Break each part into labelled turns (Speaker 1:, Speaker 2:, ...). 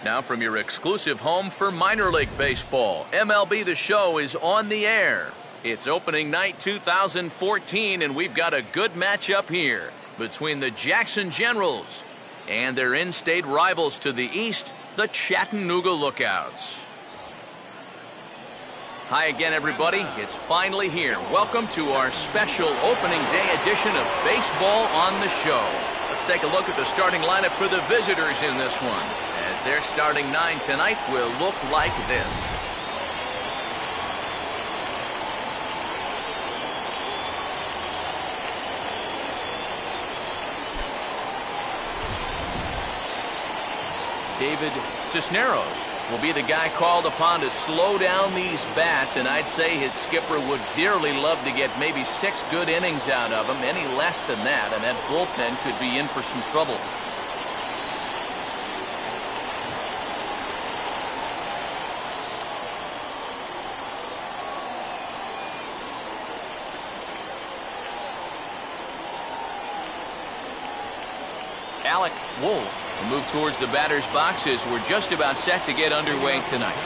Speaker 1: Now from your exclusive home for minor league baseball, MLB The Show is on the air. It's opening night 2014, and we've got a good matchup here between the Jackson Generals and their in-state rivals to the east, the Chattanooga Lookouts. Hi again, everybody. It's finally here. Welcome to our special opening day edition of Baseball on the Show. Let's take a look at the starting lineup for the visitors in this one, as their starting nine tonight will look like this. David Cisneros will be the guy called upon to slow down these bats, and I'd say his skipper would dearly love to get maybe 6 good innings out of him. Any less than that, and that bullpen could be in for some trouble. Alec Wolf will move towards the batter's boxes. We're just about set to get underway tonight.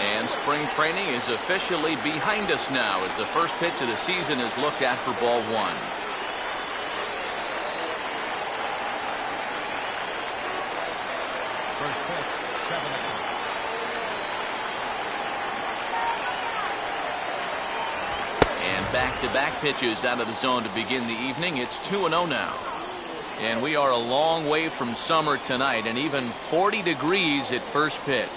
Speaker 1: And spring training is officially behind us now, as the first pitch of the season is looked at for ball one.
Speaker 2: First pitch, 7 o'clock.
Speaker 1: Back-to-back pitches out of the zone to begin the evening. It's 2-0 now. And we are a long way from summer tonight, and even 40 degrees at first pitch.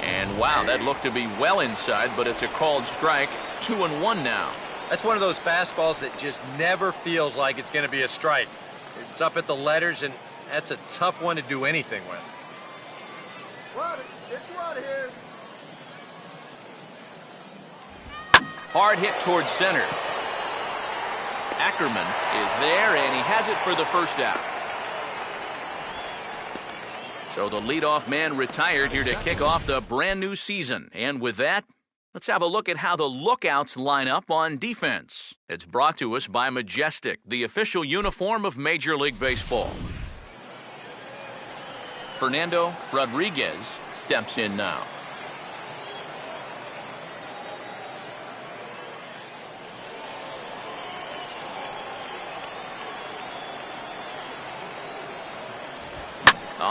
Speaker 1: And wow, that looked to be well inside, but it's a called strike. 2-1 now.
Speaker 3: That's one of those fastballs that just never feels like it's going to be a strike. It's up at the letters, and that's a tough one to do anything with.
Speaker 1: Hard hit towards center. Ackerman is there, and he has it for the first out. So the leadoff man retired here to kick off the brand new season. And with that, let's have a look at how the Lookouts line up on defense. It's brought to us by Majestic, the official uniform of Major League Baseball. Fernando Rodriguez steps in now.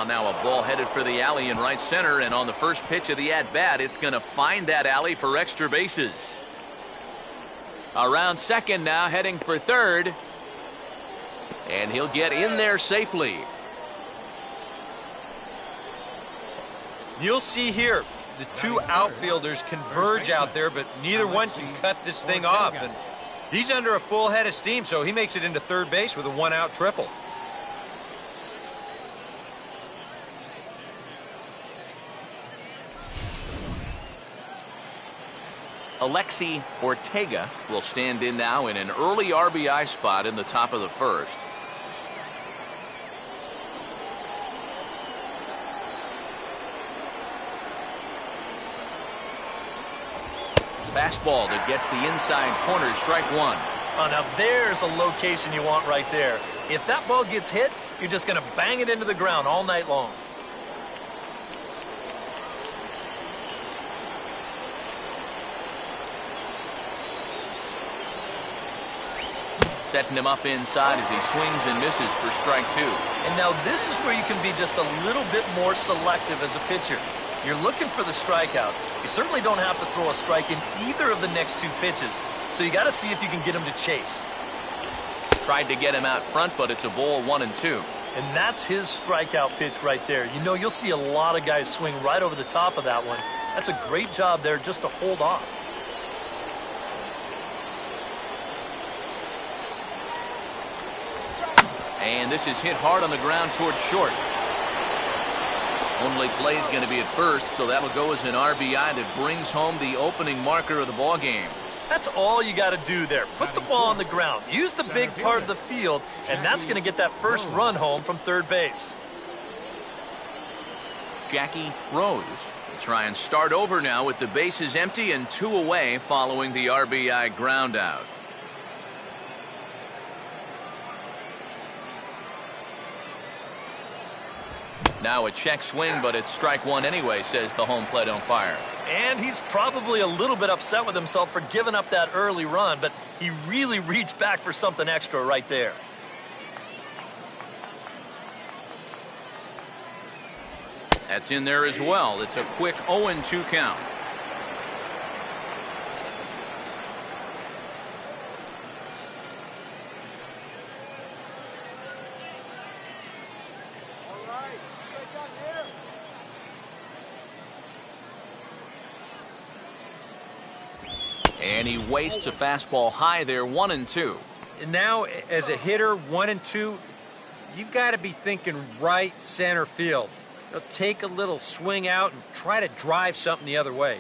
Speaker 1: Now a ball headed for the alley in right center, and on the first pitch of the at-bat, it's going to find that alley for extra bases. Around second now, heading for third, and he'll get in there safely.
Speaker 3: You'll see here, the two outfielders converge out there, but neither one can cut this thing off. And he's under a full head of steam, so he makes it into third base with a 1-out triple.
Speaker 1: Alexi Ortega will stand in now in an early RBI spot in the top of the first. Fastball that gets the inside corner, strike one.
Speaker 4: Oh, now there's a location you want right there. If that ball gets hit, you're just going to bang it into the ground all night long.
Speaker 1: Setting him up inside as he swings and misses for strike two.
Speaker 4: And now this is where you can be just a little bit more selective as a pitcher. You're looking for the strikeout. You certainly don't have to throw a strike in either of the next two pitches, so you got to see if you can get him to chase.
Speaker 1: Tried to get him out front, but it's a ball 1-2.
Speaker 4: And that's his strikeout pitch right there. You know, you'll see a lot of guys swing right over the top of that one. That's a great job there just to hold off.
Speaker 1: And this is hit hard on the ground towards short. Only play is going to be at first, so that'll go as an RBI that brings home the opening marker of the ball game.
Speaker 4: That's all you got to do there. Put the ball on the ground. Use the big part of the field, and that's going to get that first run home from third base.
Speaker 1: Jackie Rose will try and start over now with the bases empty and 2 away following the RBI ground out. Now a check swing, but it's strike one anyway, says the home plate umpire.
Speaker 4: And he's probably a little bit upset with himself for giving up that early run, but he really reached back for something extra right there.
Speaker 1: That's in there as well. It's a quick 0-2 count. And he wastes a fastball high there, 1-2.
Speaker 3: And now, as a hitter, 1-2, you've got to be thinking right center field. They'll take a little swing out and try to drive something the other way.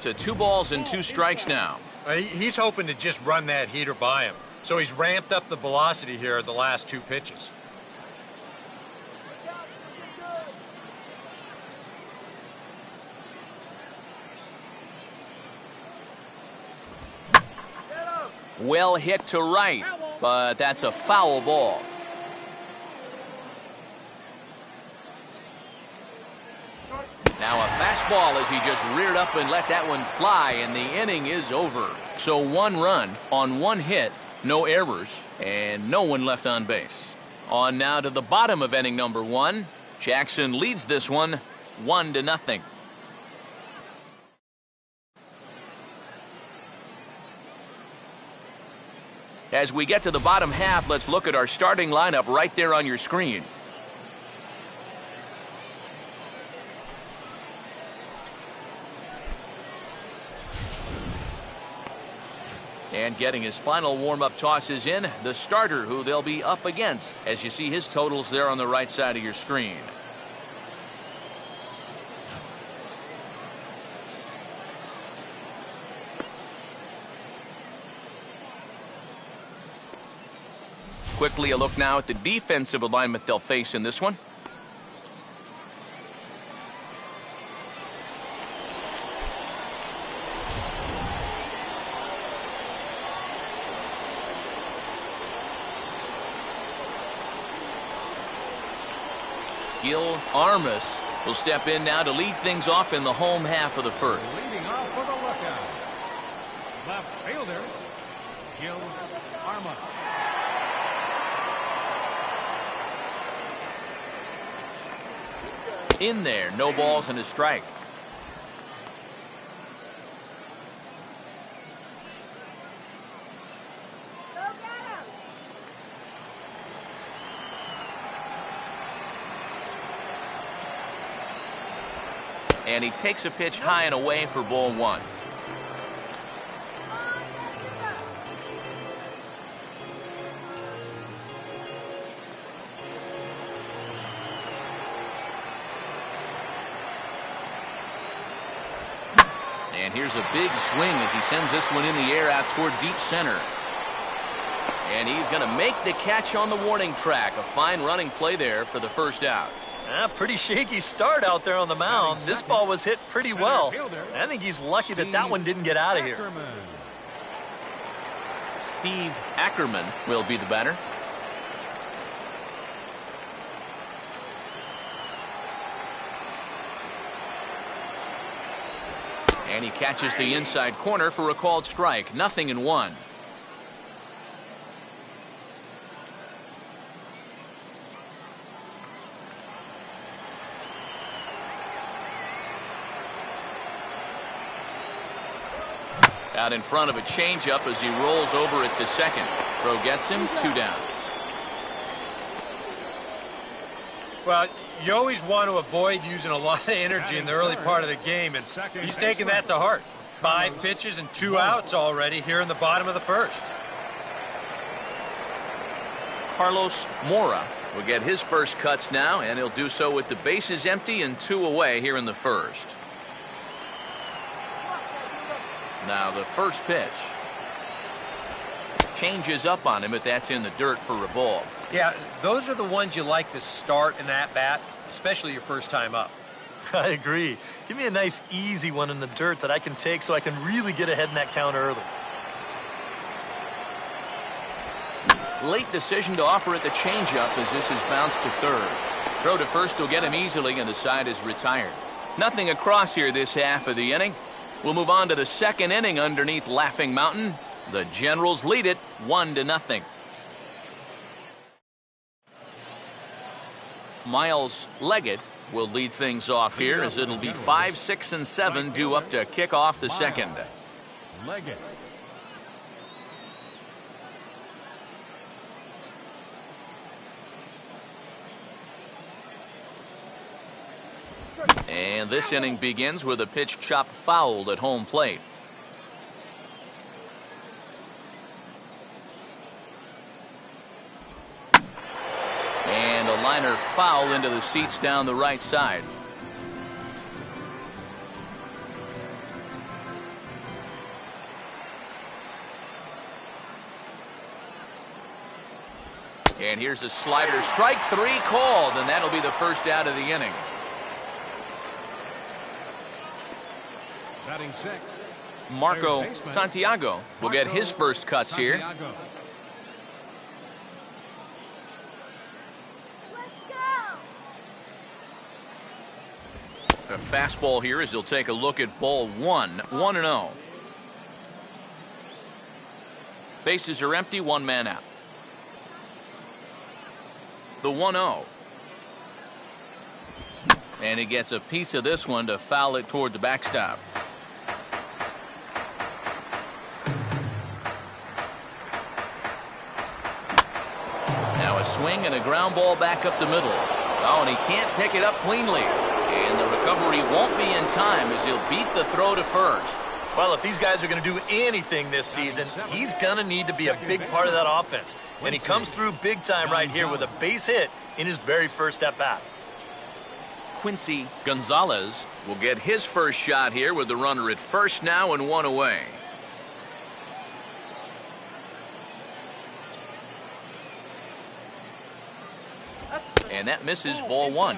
Speaker 1: To 2 balls and 2 strikes now.
Speaker 3: He's hoping to just run that heater by him. So he's ramped up the velocity here at the last 2 pitches.
Speaker 1: Well hit to right, but that's a foul ball. Now a fastball as he just reared up and let that one fly, and the inning is over. So 1 run on 1 hit, no errors, and no one left on base. On now to the bottom of inning number 1. Jackson leads this one 1-0. As we get to the bottom half, let's look at our starting lineup right there on your screen. And getting his final warm-up tosses in, the starter who they'll be up against, as you see his totals there on the right side of your screen. Quickly a look now at the defensive alignment they'll face in this one. Gil Armas will step in now to lead things off in the home half of the first.
Speaker 2: Leading off for the lookout, left fielder, Gil Armas.
Speaker 1: In there, no balls and a strike. And he takes a pitch high and away for ball 1. And here's a big swing as he sends this one in the air out toward deep center. And he's going to make the catch on the warning track. A fine running play there for the first out.
Speaker 4: Pretty shaky start out there on the mound. This ball was hit pretty well. I think he's lucky that that one didn't get out of here.
Speaker 1: Steve Ackerman will be the batter. And he catches the inside corner for a called strike. 0-1. Out in front of a changeup as he rolls over it to second. Throw gets him, 2 down.
Speaker 3: Well, you always want to avoid using a lot of energy in the early part of the game, and he's taking that to heart. 5 pitches and 2 outs already here in the bottom of the first.
Speaker 1: Carlos Mora will get his first cuts now, and he'll do so with the bases empty and 2 away here in the first. Now the first pitch. changes up on him if that's in the dirt for a ball.
Speaker 3: Yeah, those are the ones you like to start in that bat, especially your first time up.
Speaker 4: I agree. Give me a nice, easy one in the dirt that I can take so I can really get ahead in that count early.
Speaker 1: Late decision to offer at the changeup as this is bounced to third. Throw to first will get him easily, and the side is retired. Nothing across here this half of the inning. We'll move on to the second inning underneath Laughing Mountain. The Generals lead it 1-0. Miles Leggett will lead things off here as it'll be 5, 6, and 7 due up to kick off the second.
Speaker 2: Leggett.
Speaker 1: And this inning begins with a pitch chopped fouled at home plate. And a liner foul into the seats down the right side. And here's a slider. Strike 3 called, and that'll be the first out of the inning.
Speaker 2: Batting six.
Speaker 1: Marco Santiago will get his first cuts here.
Speaker 2: Santiago.
Speaker 1: A fastball here as he'll take a look at ball 1, 1-0. Bases are empty, one man out. The 1-0. And he gets a piece of this one to foul it toward the backstop. Now a swing and a ground ball back up the middle. Oh, and he can't pick it up cleanly. And the recovery won't be in time as he'll beat the throw to first.
Speaker 4: Well, if these guys are going to do anything this season, he's going to need to be a big part of that offense. And he comes through big time right here with a base hit in his very first at-bat.
Speaker 1: Quincy Gonzalez will get his first shot here with the runner at first now and one away. And that misses ball 1.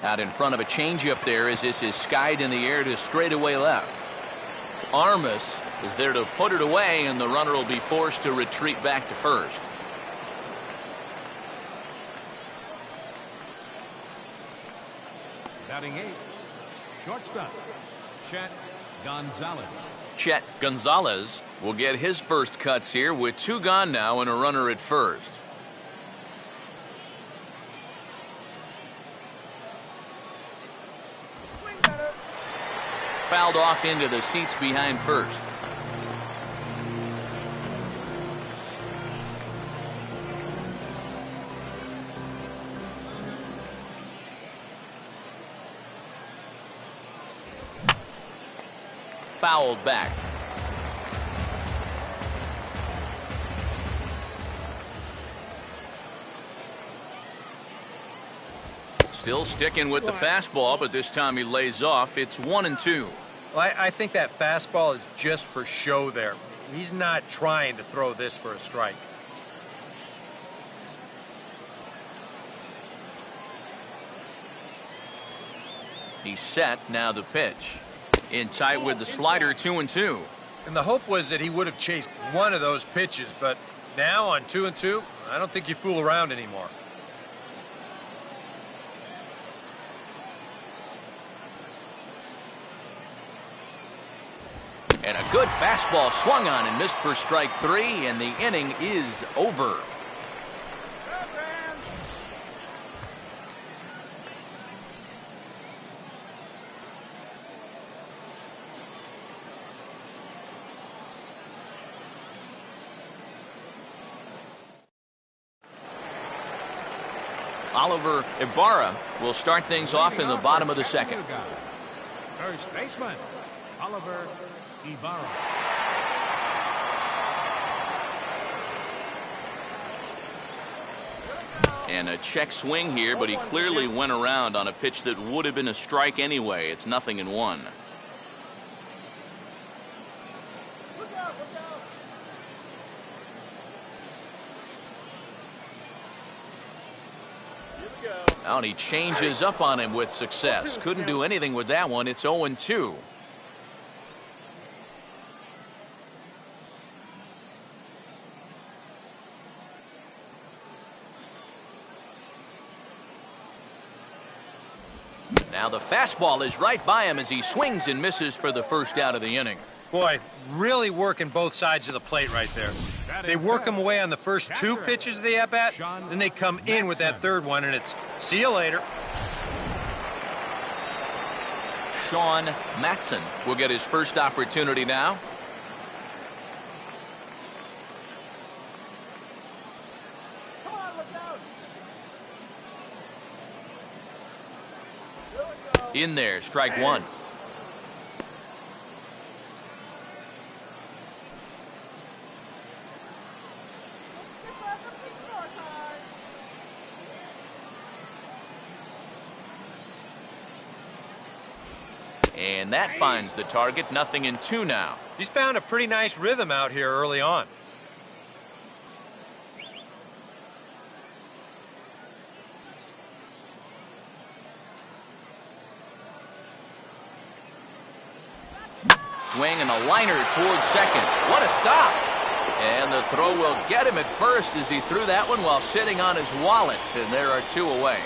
Speaker 1: Out in front of a changeup there as this is skied in the air to straightaway left. Armas is there to put it away, and the runner will be forced to retreat back to first.
Speaker 2: Batting 8. Shortstop. Chet Gonzalez.
Speaker 1: Chet Gonzalez will get his first cuts here with 2 gone now and a runner at first. Fouled off into the seats behind first. Fouled back. Still sticking with the fastball, but this time he lays off. It's 1-2.
Speaker 3: Well, I think that fastball is just for show there. He's not trying to throw this for a strike.
Speaker 1: He's set, now the pitch. In tight with the slider, 2-2.
Speaker 3: And the hope was that he would have chased one of those pitches, but now on 2-2, I don't think you fool around anymore.
Speaker 1: And a good fastball swung on and missed for strike 3, and the inning is over. Oliver Ibarra will start things off in the bottom of the second.
Speaker 2: First baseman, Oliver Ibarra.
Speaker 1: And a check swing here, but he clearly went around on a pitch that would have been a strike anyway. It's 0-1. Now and he changes up on him with success. Couldn't do anything with that one. It's 0-2. Now the fastball is right by him as he swings and misses for the first out of the inning.
Speaker 3: Boy, really working both sides of the plate right there. They work them away on the first two pitches of the at-bat, then they come in with that third one, and it's see you later.
Speaker 1: Sean Matson will get his first opportunity now. In there, strike one. And that finds the target. 0-2 now.
Speaker 3: He's found a pretty nice rhythm out here early on.
Speaker 1: Swing and a liner towards second. What a stop! And the throw will get him at first as he threw that one while sitting on his wallet. And there are two away.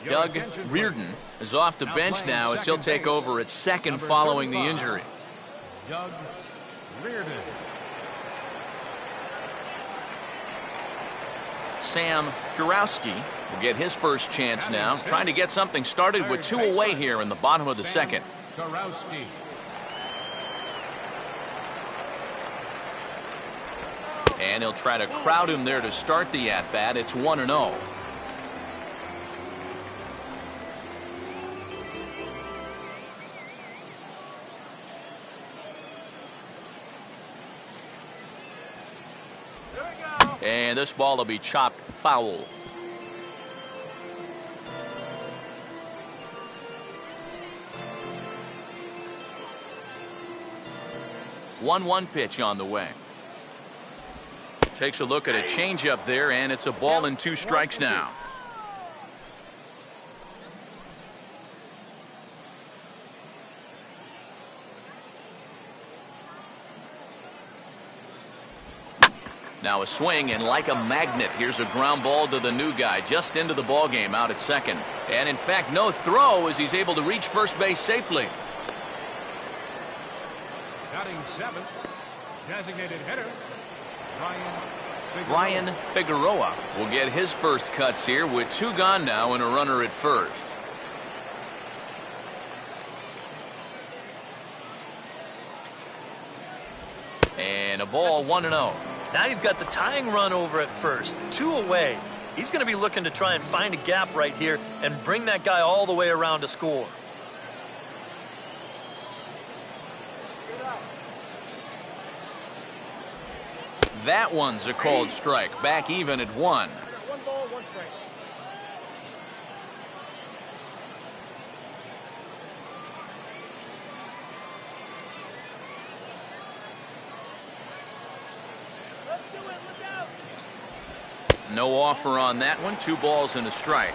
Speaker 1: Doug Reardon is off the bench now as he'll take over at second following the injury.
Speaker 2: Doug Reardon.
Speaker 1: Sam Kurowski will get his first chance now, trying to get something started with two away here in the bottom of the second.
Speaker 2: Kurowski.
Speaker 1: And he'll try to crowd him there to start the at-bat. It's 1-0. And this ball will be chopped foul. 1-1 pitch on the way. Takes a look at a changeup there, and it's a ball and 2 strikes now. Now a swing, and like a magnet, here's a ground ball to the new guy, just into the ball game out at second. And in fact, no throw as he's able to reach first base safely.
Speaker 2: Batting 7th, designated hitter,
Speaker 1: Ryan Figueroa will get his first cuts here with 2 gone now and a runner at first. And a ball, 1-0.
Speaker 4: Now you've got the tying run over at first, 2 away. He's going to be looking to try and find a gap right here and bring that guy all the way around to score.
Speaker 1: That one's a called strike. Back even at 1. No offer on that one. 2 balls and a strike.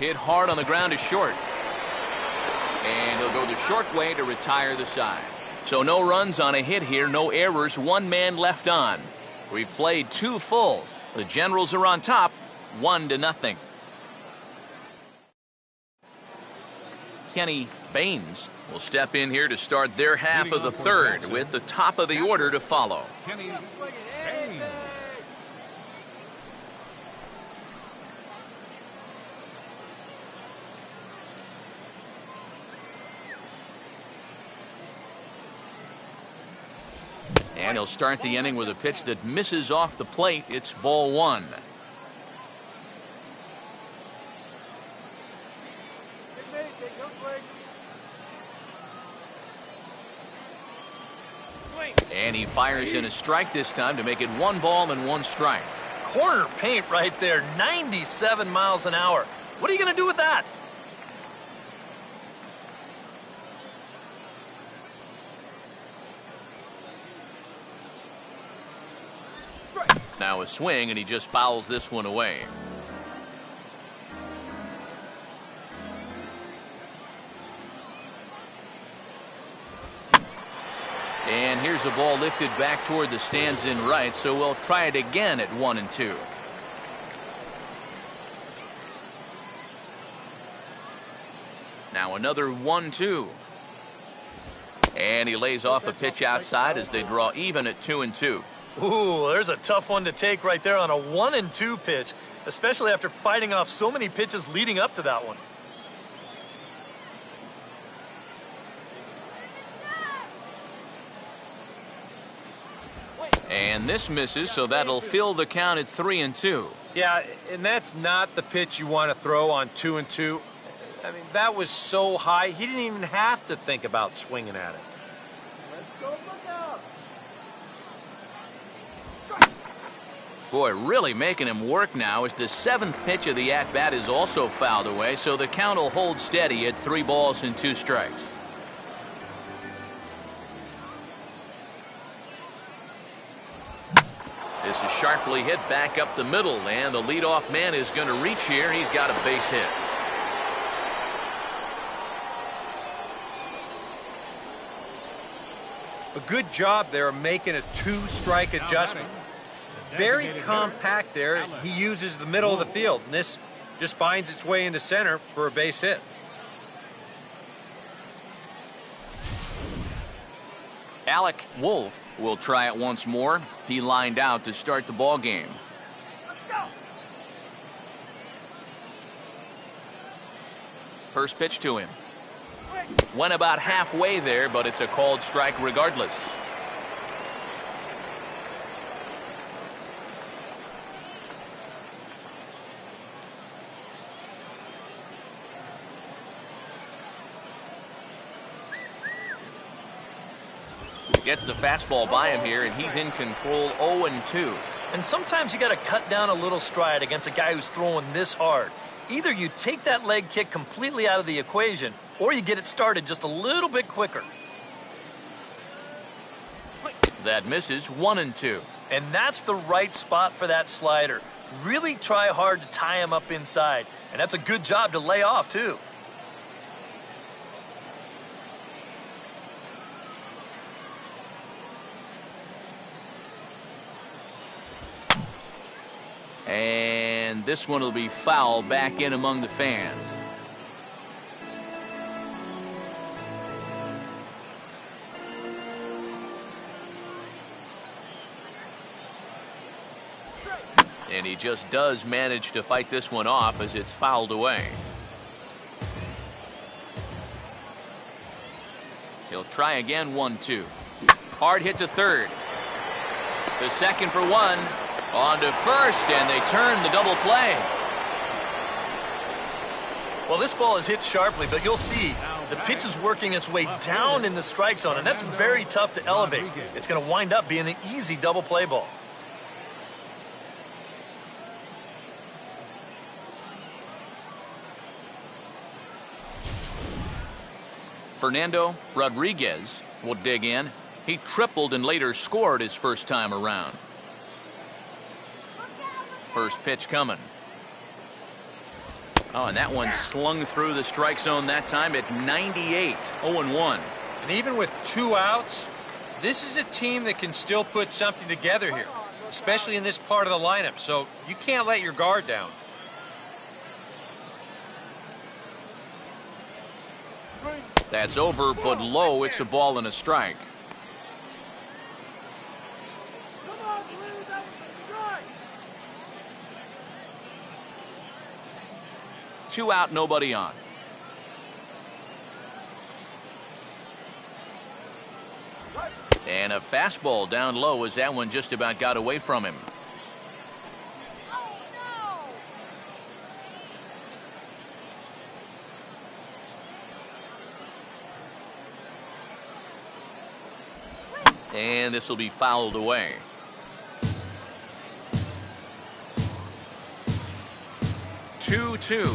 Speaker 1: Hit hard on the ground is short. And he'll go the short way to retire the side. So no runs on a hit here, no errors, 1 man left on. We've played 2 full. The Generals are on top, 1-0. Kenny Baines will step in here to start their half of the third with the top of the order to follow.
Speaker 2: Kenny Baines.
Speaker 1: And he'll start the inning with a pitch that misses off the plate. It's ball 1. And he fires in a strike this time to make it 1 ball and 1 strike.
Speaker 4: Corner paint right there, 97 miles an hour. What are you going to do with that?
Speaker 1: Now a swing, and he just fouls this one away. And here's a ball lifted back toward the stands in right, so we'll try it again at 1-2. Now another 1-2. And he lays off a pitch outside as they draw even at 2-2.
Speaker 4: Ooh, there's a tough one to take right there on a 1-2 pitch, especially after fighting off so many pitches leading up to that one.
Speaker 1: And this misses, so that'll fill the count at 3-2.
Speaker 3: Yeah, and that's not the pitch you want to throw on 2-2. I mean, that was so high, he didn't even have to think about swinging at it.
Speaker 1: Boy, really making him work now as the 7th pitch of the at-bat is also fouled away, so the count will hold steady at 3 balls and 2 strikes. This is sharply hit back up the middle, and the leadoff man is going to reach here. He's got a base hit.
Speaker 3: A good job there of making a 2-strike adjustment. Very compact there. He uses the middle of the field, and this just finds its way into center for a base hit.
Speaker 1: Alec Wolf will try it once more. He lined out to start the ball game. First pitch to him. Went about halfway there, but it's a called strike regardless. Gets the fastball by him here, and he's in control 0-2.
Speaker 4: And sometimes you got to cut down a little stride against a guy who's throwing this hard. Either you take that leg kick completely out of the equation, or you get it started just a little bit quicker.
Speaker 1: That misses 1-2.
Speaker 4: And that's the right spot for that slider. Really try hard to tie him up inside. And that's a good job to lay off, too.
Speaker 1: And this one will be foul back in among the fans. And he just does manage to fight this one off as it's fouled away. He'll try again, 1-2. Hard hit to third. To second for 1. On to first, and they turn the double play.
Speaker 4: Well, this ball is hit sharply, but you'll see the pitch is working its way down in the strike zone, and that's very tough to elevate. It's going to wind up being an easy double play ball.
Speaker 1: Fernando Rodriguez will dig in. He tripled and later scored his first time around. First pitch coming. Oh, and that one slung through the strike zone that time at 98, 0-1.
Speaker 3: And even with 2 outs, this is a team that can still put something together here, especially in this part of the lineup, so you can't let your guard down.
Speaker 1: That's over, but low. It's a ball and a strike. Two out, nobody on. And a fastball down low as that one just about got away from him. And this will be fouled away. Two.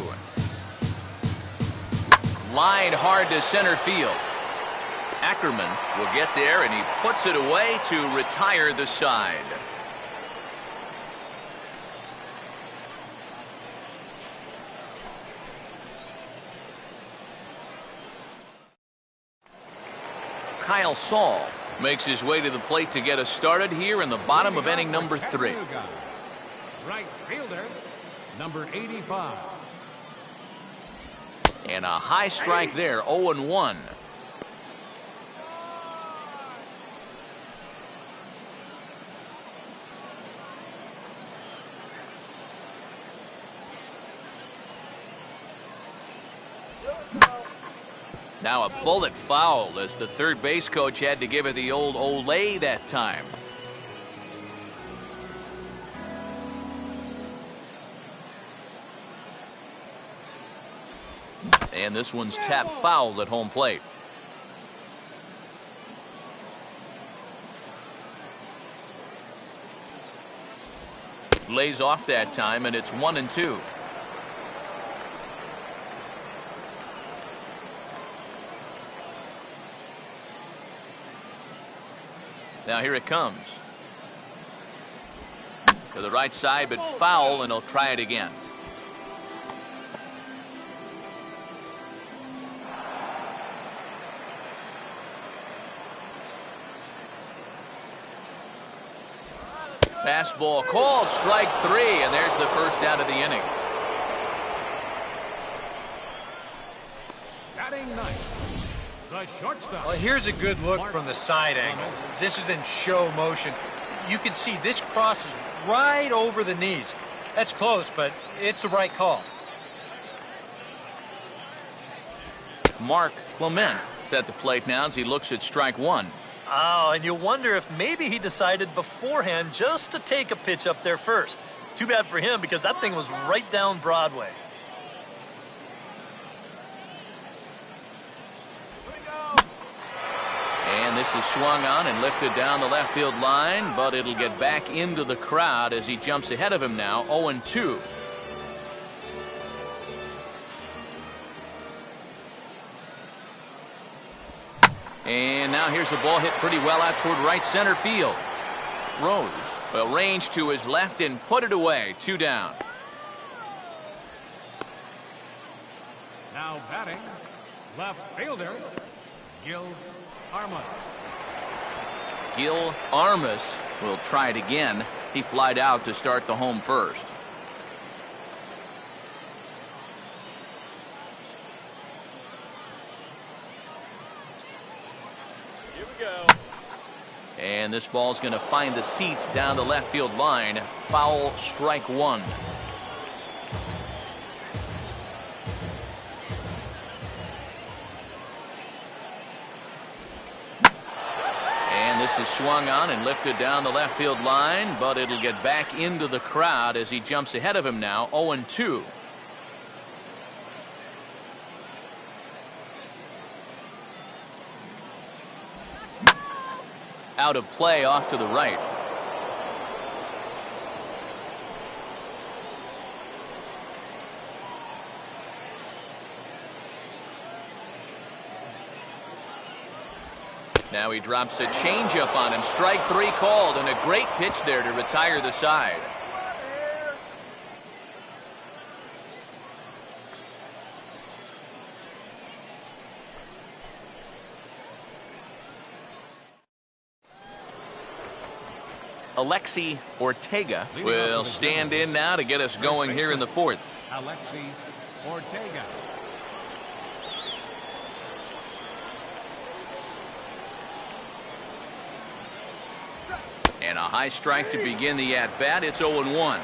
Speaker 1: Line hard to center field. Ackerman will get there, and he puts it away to retire the side. Kyle Saul makes his way to the plate to get us started here in the bottom of inning number 3.
Speaker 2: Right fielder, number 85.
Speaker 1: And a high strike there, 0-1. Now a bullet foul as the third base coach had to give it the old Olay that time. And this one's tapped foul at home plate. Lays off that time, and it's 1-2. Now here it comes. To the right side, but foul, and he'll try it again. Fastball called, strike 3, and there's the first out of the inning.
Speaker 2: Batting ninth, the shortstop.
Speaker 3: Well, here's a good look from the side angle. This is in show motion. You can see this crosses right over the knees. That's close, but it's the right call.
Speaker 1: Mark Clement is at the plate now as he looks at strike 1.
Speaker 4: Oh, and you wonder if maybe he decided beforehand just to take a pitch up there first. Too bad for him because that thing was right down Broadway.
Speaker 1: And this is swung on and lifted down the left field line, but it'll get back into the crowd as he jumps ahead of him now, 0-2. And now here's a ball hit pretty well out toward right center field. Rose will range to his left and put it away. 2 down.
Speaker 2: Now batting, left fielder, Gil Armas.
Speaker 1: Gil Armas will try it again. He flied out to start the home first. And this ball's going to find the seats down the left field line. Foul, strike 1. And this is swung on and lifted down the left field line, but it'll get back into the crowd as he jumps ahead of him now, 0-2. Out of play off to the right. Now he drops a changeup on him. Strike 3 called, and a great pitch there to retire the side. Alexi Ortega will stand in now to get us going here in the fourth.
Speaker 2: Alexi Ortega.
Speaker 1: And a high strike to begin the at-bat. It's 0-1.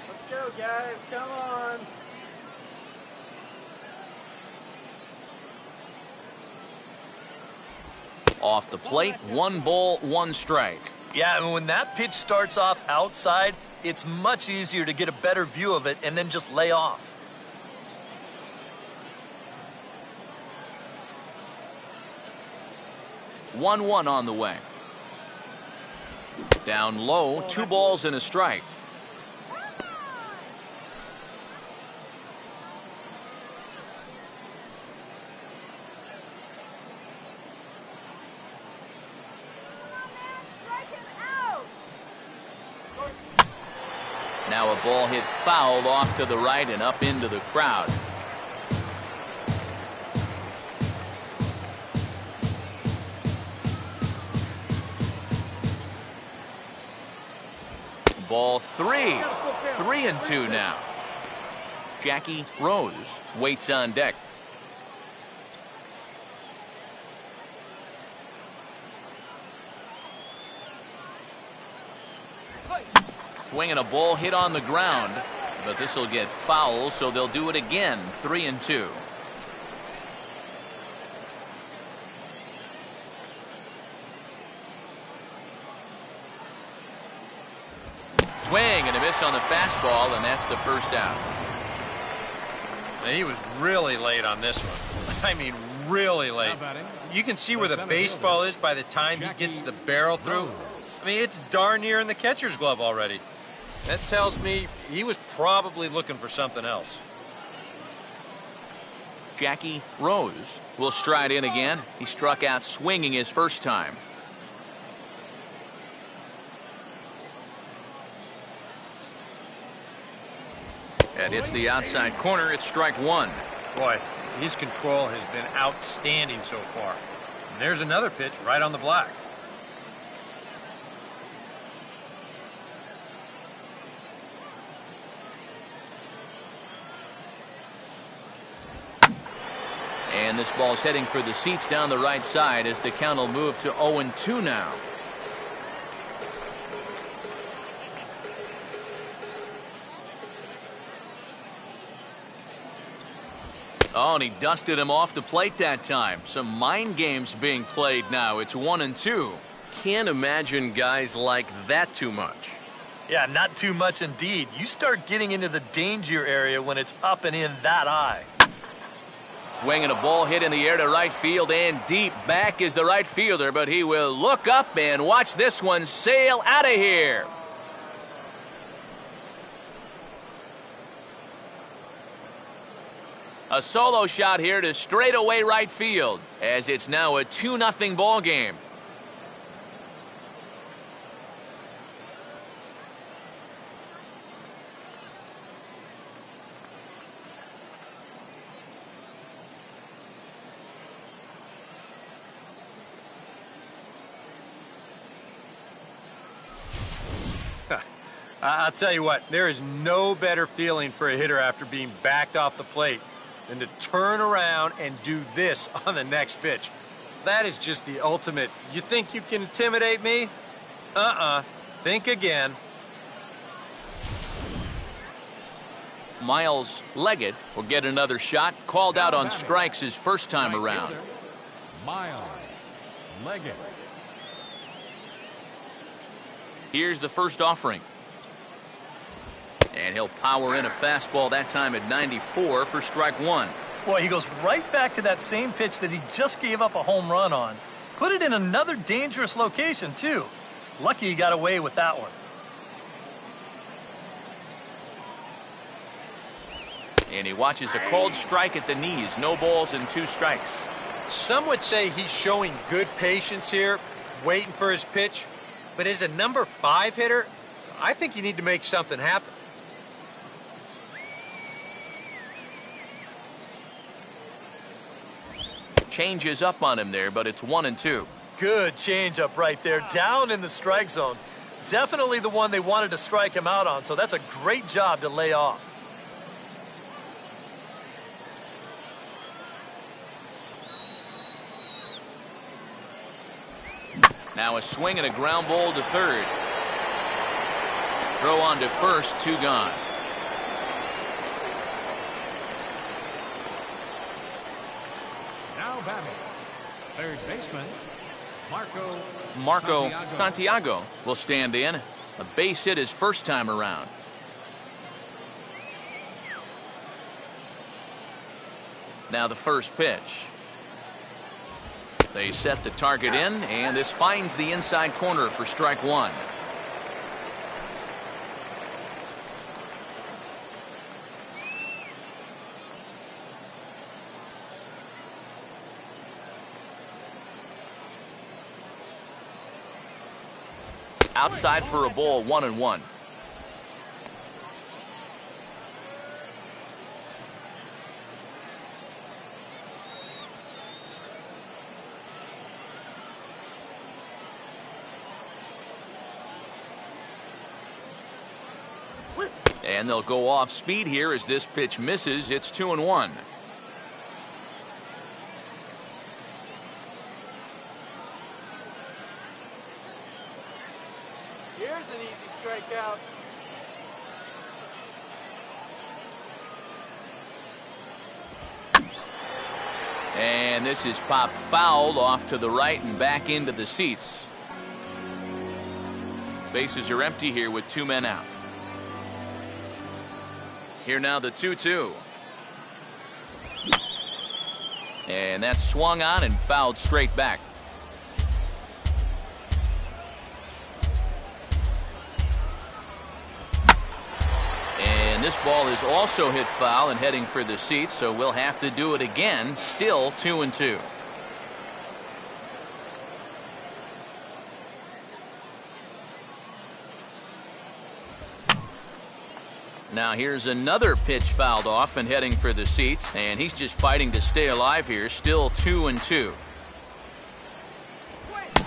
Speaker 5: Let's go, guys. Come on.
Speaker 1: Off the plate, 1 ball, 1 strike.
Speaker 4: Yeah, and when that pitch starts off outside, it's much easier to get a better view of it and then just lay off.
Speaker 1: One on the way. Down low, 2 balls and a strike. Now a ball hit foul off to the right and up into the crowd. Ball 3. 3-2 now. Jackie Rose waits on deck. Swinging a ball hit on the ground, but this will get foul, so they'll do it again. 3-2. Swing and a miss on the fastball, and that's the first out.
Speaker 3: And he was really late on this one. I mean, really late. You can see where the baseball is by the time he gets the barrel through. I mean, it's darn near in the catcher's glove already. That tells me he was probably looking for something else.
Speaker 1: Jackie Rose will stride in again. He struck out swinging his first time. And it's the outside corner. It's strike 1.
Speaker 3: Boy, his control has been outstanding so far. And there's another pitch right on the black.
Speaker 1: And this ball's heading for the seats down the right side as the count will move to 0-2 now. Oh, and he dusted him off the plate that time. Some mind games being played now. It's 1-2. Can't imagine guys like that too much.
Speaker 4: Yeah, not too much indeed. You start getting into the danger area when it's up and in that high.
Speaker 1: Swinging a ball hit in the air to right field and deep. Back is the right fielder, but he will look up and watch this one sail out of here. A solo shot here to straightaway right field, as it's now a 2-0 ball game.
Speaker 3: I'll tell you what, there is no better feeling for a hitter after being backed off the plate than to turn around and do this on the next pitch. That is just the ultimate. You think you can intimidate me? Think again.
Speaker 1: Miles Leggett will get another shot. Called out on strikes his first time around.
Speaker 2: Miles Leggett.
Speaker 1: Here's the first offering. And he'll power in a fastball that time at 94 for strike 1.
Speaker 4: Boy, he goes right back to that same pitch that he just gave up a home run on. Put it in another dangerous location, too. Lucky he got away with that one.
Speaker 1: And he watches a called strike at the knees. No balls and 2 strikes.
Speaker 3: Some would say he's showing good patience here, waiting for his pitch. But as a number 5 hitter, I think you need to make something happen.
Speaker 1: changes up on him there, but it's 1-2.
Speaker 4: Good changeup right there, down in the strike zone. Definitely the one they wanted to strike him out on, so that's a great job to lay off.
Speaker 1: Now a swing and a ground ball to third. Throw on to first, 2 gone.
Speaker 2: Now batting, third baseman,
Speaker 1: Marco Santiago will stand in. A base hit his first time around. Now the first pitch. They set the target in, and this finds the inside corner for strike 1. Outside for a ball, 1-1. And they'll go off speed here as this pitch misses. It's 2-1.
Speaker 5: Here's an easy strikeout.
Speaker 1: And this is popped foul off to the right and back into the seats. Bases are empty here with 2 men out. Here now the 2-2. And that's swung on and fouled straight back. And this ball is also hit foul and heading for the seats, so we'll have to do it again. Still 2-2. Now here's another pitch fouled off and heading for the seats, and he's just fighting to stay alive here. Still 2-2.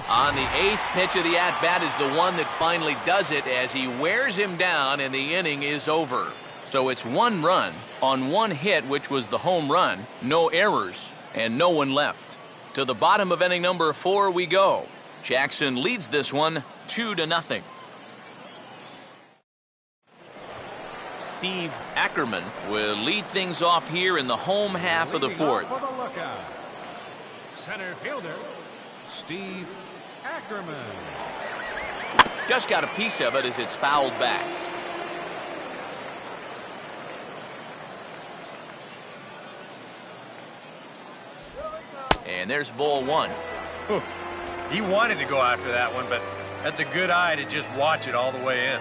Speaker 1: On the 8th pitch of the at-bat is the one that finally does it as he wears him down, and the inning is over. So it's 1 run on 1 hit, which was the home run, no errors, and no one left. To the bottom of inning number 4 we go. Jackson leads this one 2-0. Steve Ackerman will lead things off here in the home half of the 4th.
Speaker 2: For the lookout, center fielder, Steve Ackerman.
Speaker 1: Just got a piece of it as it's fouled back. And there's ball 1.
Speaker 3: He wanted to go after that one, but that's a good eye to just watch it all the way in.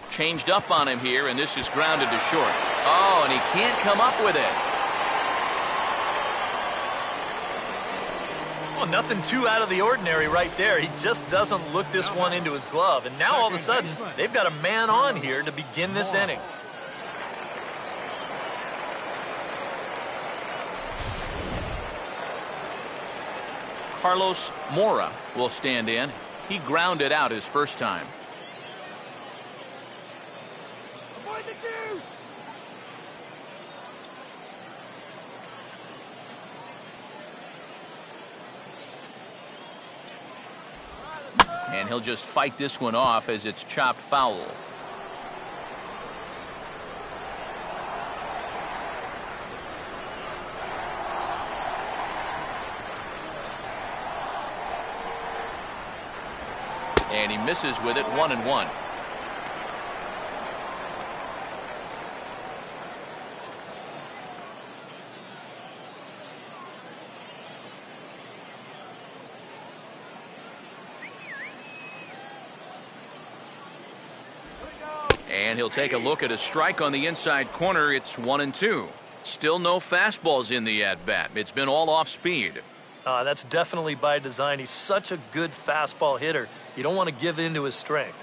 Speaker 1: Changed up on him here, and this is grounded to short. Oh, and he can't come up with it.
Speaker 4: Well, nothing too out of the ordinary right there. He just doesn't look this one into his glove. And now all of a sudden, they've got a man on here to begin this inning.
Speaker 1: Carlos Mora will stand in. He grounded out his first time. And he'll just fight this one off as it's chopped foul. And he misses with it, 1-1. And he'll take a look at a strike on the inside corner. It's 1-2. Still no fastballs in the at-bat. It's been all off speed.
Speaker 4: That's definitely by design. He's such a good fastball hitter. You don't want to give in to his strength.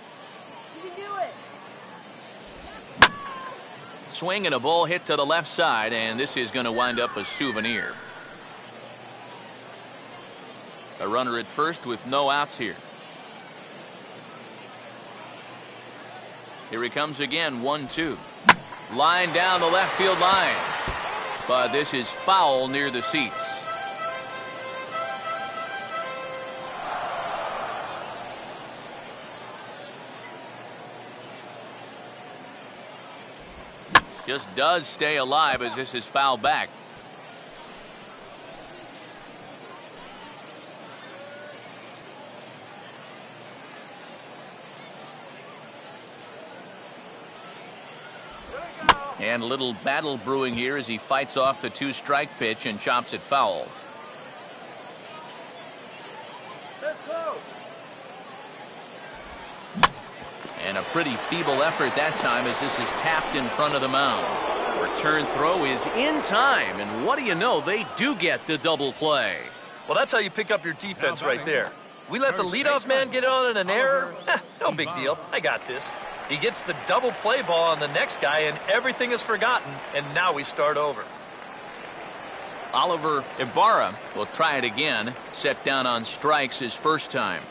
Speaker 1: Swing and a ball hit to the left side, and this is going to wind up a souvenir. A runner at first with no outs here. Here he comes again, 1-2. Line down the left field line. But this is foul near the seats. Just does stay alive as this is fouled back. And a little battle brewing here as he fights off the 2-strike pitch and chops it foul. And a pretty feeble effort that time as this is tapped in front of the mound. Return throw is in time, and what do you know, they do get the double play.
Speaker 4: Well, that's how you pick up your defense right there. We let the leadoff man get on in an error. No big deal. I got this. He gets the double play ball on the next guy, and everything is forgotten, and now we start over.
Speaker 1: Oliver Ibarra will try it again. Set down on strikes his first time.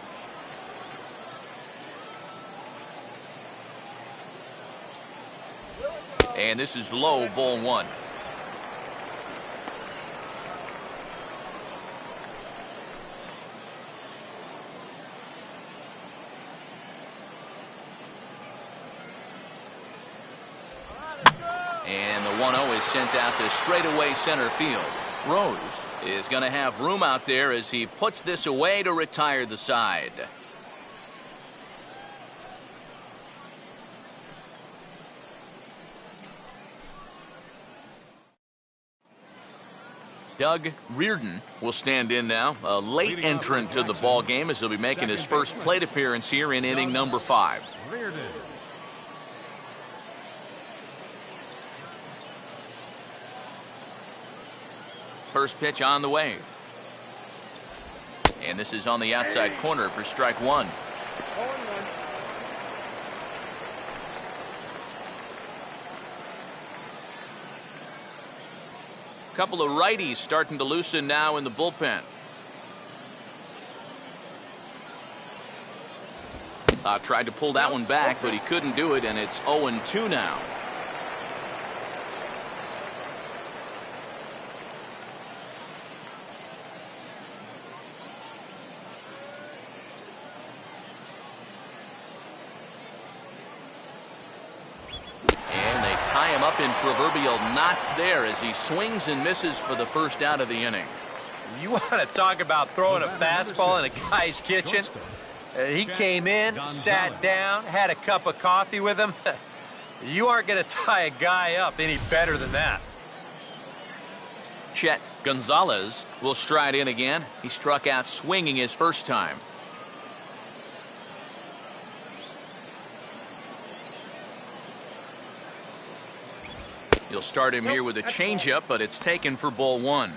Speaker 1: And this is low, ball 1. And the 1-0 is sent out to straightaway center field. Rose is going to have room out there as he puts this away to retire the side. Doug Reardon will stand in now, a late entrant to the ball game as he'll be making his first plate appearance here in inning number 5.
Speaker 2: Reardon.
Speaker 1: First pitch on the way. And this is on the outside corner for strike 1. Couple of righties starting to loosen now in the bullpen. Tried to pull that one back, but he couldn't do it, and it's 0-2 now. Up in proverbial knots there as he swings and misses for the first out of the inning.
Speaker 3: You want to talk about throwing a fastball in a guy's kitchen? He came in, sat down, had a cup of coffee with him. You aren't going to tie a guy up any better than that.
Speaker 1: Chet Gonzalez will stride in again. He struck out swinging his first time. You'll start him here with a changeup, but it's taken for ball 1.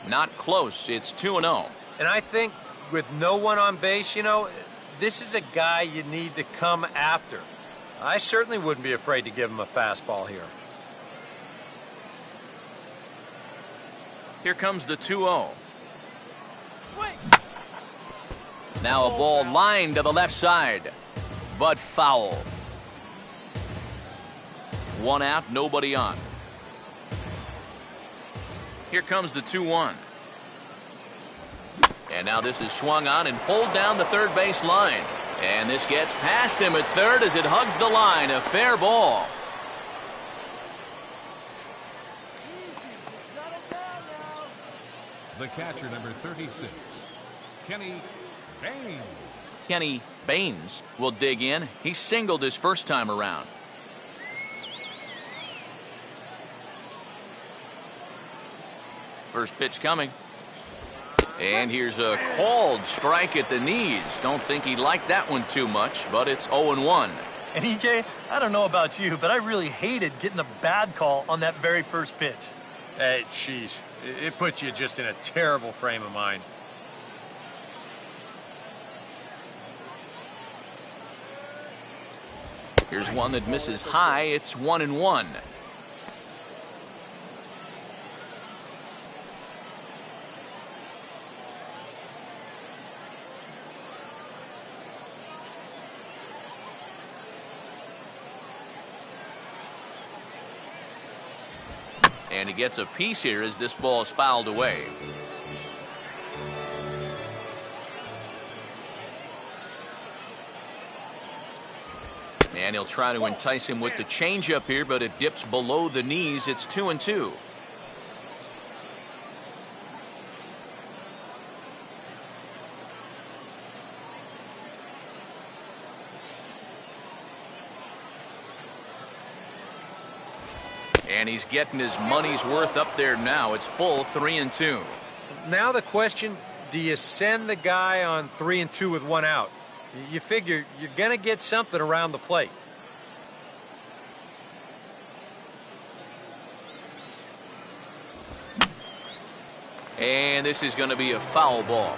Speaker 1: Not close. It's 2-0.
Speaker 3: And I think with no one on base, you know, this is a guy you need to come after. I certainly wouldn't be afraid to give him a fastball here.
Speaker 1: Here comes the 2-0. Now a ball lined to the left side, but foul. 1 out, nobody on. Here comes the 2-1. And now this is swung on and pulled down the third base line. And this gets past him at third as it hugs the line. A fair ball.
Speaker 2: The catcher, number 36, Kenny Baines.
Speaker 1: Kenny Baines will dig in. He singled his first time around. First pitch coming. And here's a called strike at the knees. Don't think he liked that one too much, but it's 0-1.
Speaker 4: And EK, I don't know about you, but I really hated getting a bad call on that very first pitch.
Speaker 3: Jeez, it puts you just in a terrible frame of mind.
Speaker 1: Here's one that misses high. It's 1-1. And he gets a piece here as this ball is fouled away. And he'll try to entice him with the changeup here, but it dips below the knees. It's 2-2. And he's getting his money's worth up there now. It's full 3-2.
Speaker 3: Now the question, do you send the guy on 3-2 with one out? You figure you're going to get something around the plate.
Speaker 1: And this is going to be a foul ball.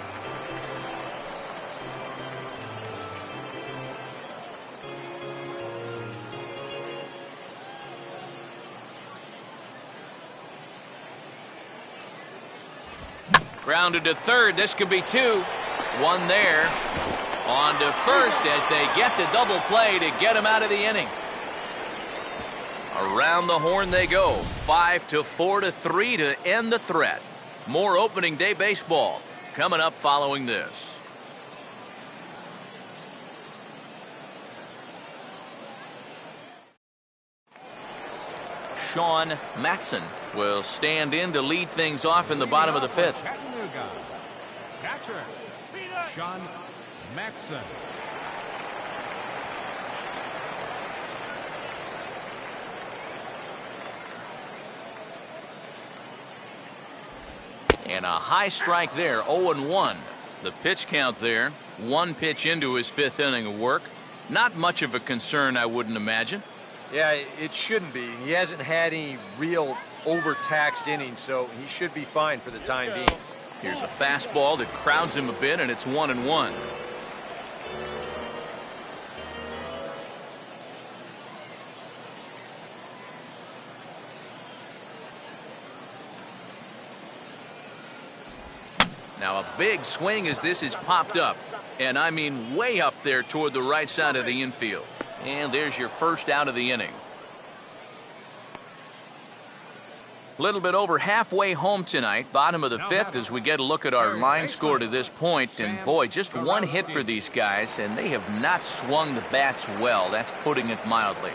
Speaker 1: Grounded to third. This could be two. One there. On to first as they get the double play to get him out of the inning. Around the horn they go. 5-4-3 to end the threat. More opening day baseball coming up following this. Sean Matson will stand in to lead things off in the bottom of the fifth.
Speaker 2: Chattanooga. Catcher, Sean Matson.
Speaker 1: And a high strike there, 0-1. The pitch count there, one pitch into his fifth inning of work. Not much of a concern, I wouldn't imagine.
Speaker 3: Yeah, it shouldn't be. He hasn't had any real overtaxed innings, so he should be fine for the time being.
Speaker 1: Here's a fastball that crowds him a bit, and it's 1-1. Now a big swing as this is popped up, and I mean way up there toward the right side of the infield. And there's your first out of the inning. A little bit over halfway home tonight, bottom of the fifth, as we get a look at our line score to this point. And boy, just one hit for these guys, and they have not swung the bats well. That's putting it mildly.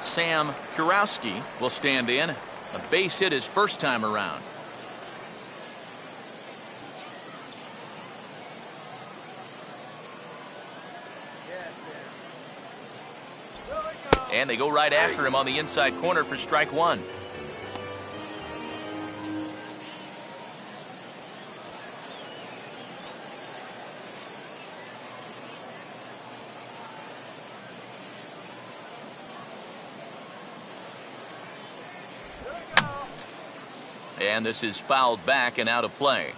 Speaker 1: Sam Kurowski will stand in. A base hit his first time around. And they go right after him on the inside corner for strike one. And this is fouled back and out of play.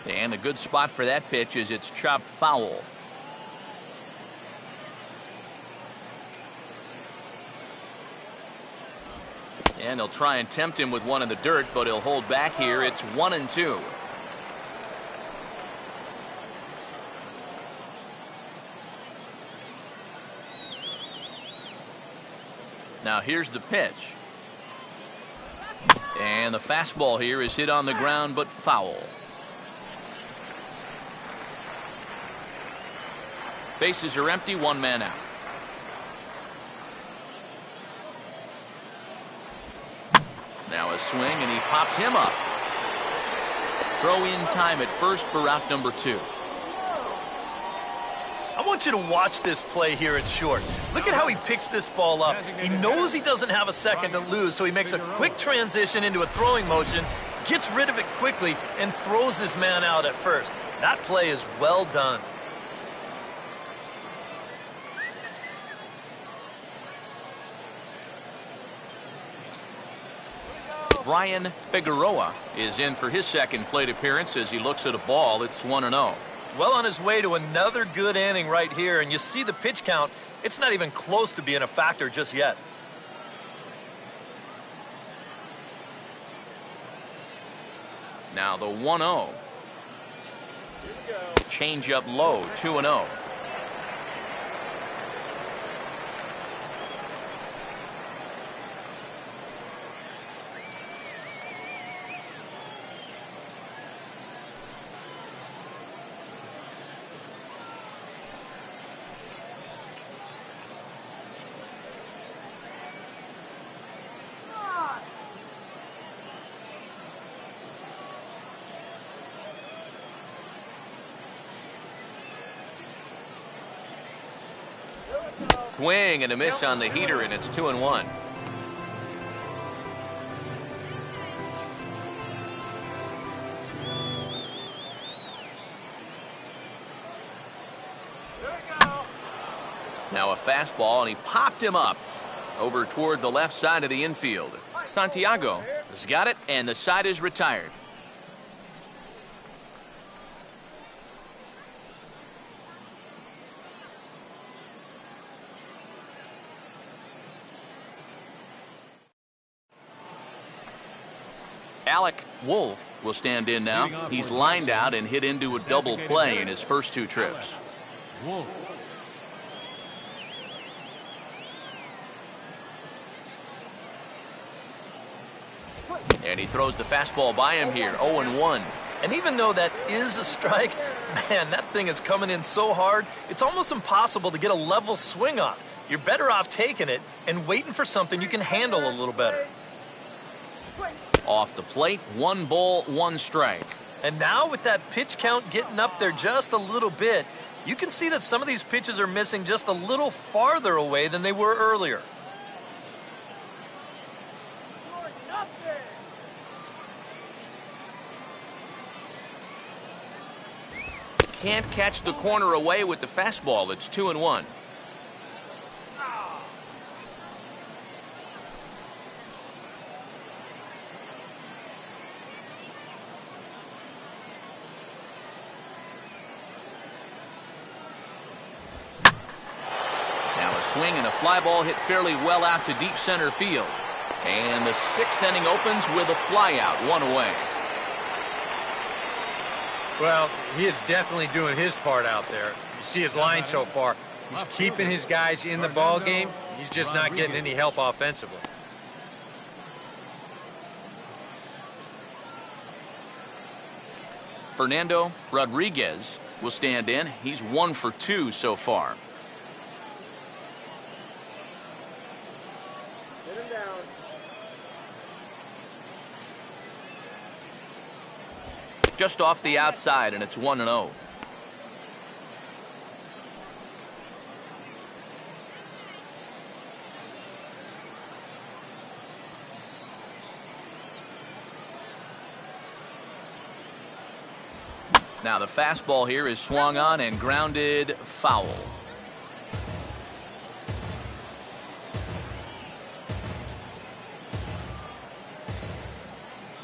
Speaker 1: And a good spot for that pitch as it's chopped foul. And they'll try and tempt him with one in the dirt, but he'll hold back here. It's 1-2. Now here's the pitch. And the fastball here is hit on the ground but foul. Bases are empty, one man out. Now a swing and he pops him up. Throw in time at first for out number 2.
Speaker 4: I want you to watch this play here at short. Look at how he picks this ball up. He knows he doesn't have a second to lose, so he makes a quick transition into a throwing motion, gets rid of it quickly, and throws his man out at first. That play is well done.
Speaker 1: Brian Figueroa is in for his second plate appearance as he looks at a ball. It's 1-0.
Speaker 4: Well on his way to another good inning right here, and you see the pitch count. It's not even close to being a factor just yet.
Speaker 1: Now the 1-0. Change up low, 2-0. Swing and a miss on the heater, and it's 2-1. Now a fastball, and he popped him up over toward the left side of the infield. Santiago has got it, and the side is retired. Alec Wolf will stand in now. He's lined out and hit into a double play in his first two trips.
Speaker 2: Wolf.
Speaker 1: And he throws the fastball by him here, 0-1.
Speaker 4: And even though that is a strike, man, that thing is coming in so hard, it's almost impossible to get a level swing off. You're better off taking it and waiting for something you can handle a little better.
Speaker 1: Off the plate, 1 ball, 1 strike.
Speaker 4: And now with that pitch count getting up there just a little bit, you can see that some of these pitches are missing just a little farther away than they were earlier.
Speaker 1: Can't catch the corner away with the fastball. It's 2-1. Swing and a fly ball hit fairly well out to deep center field. And the 6th inning opens with a fly out, 1 away.
Speaker 3: Well, he is definitely doing his part out there. You see his line so far. He's keeping his guys in the ball game. He's just not getting any help offensively.
Speaker 1: Fernando Rodriguez will stand in. He's 1 for 2 so far. Just off the outside, and it's 1-0. Now the fastball here is swung on and grounded foul.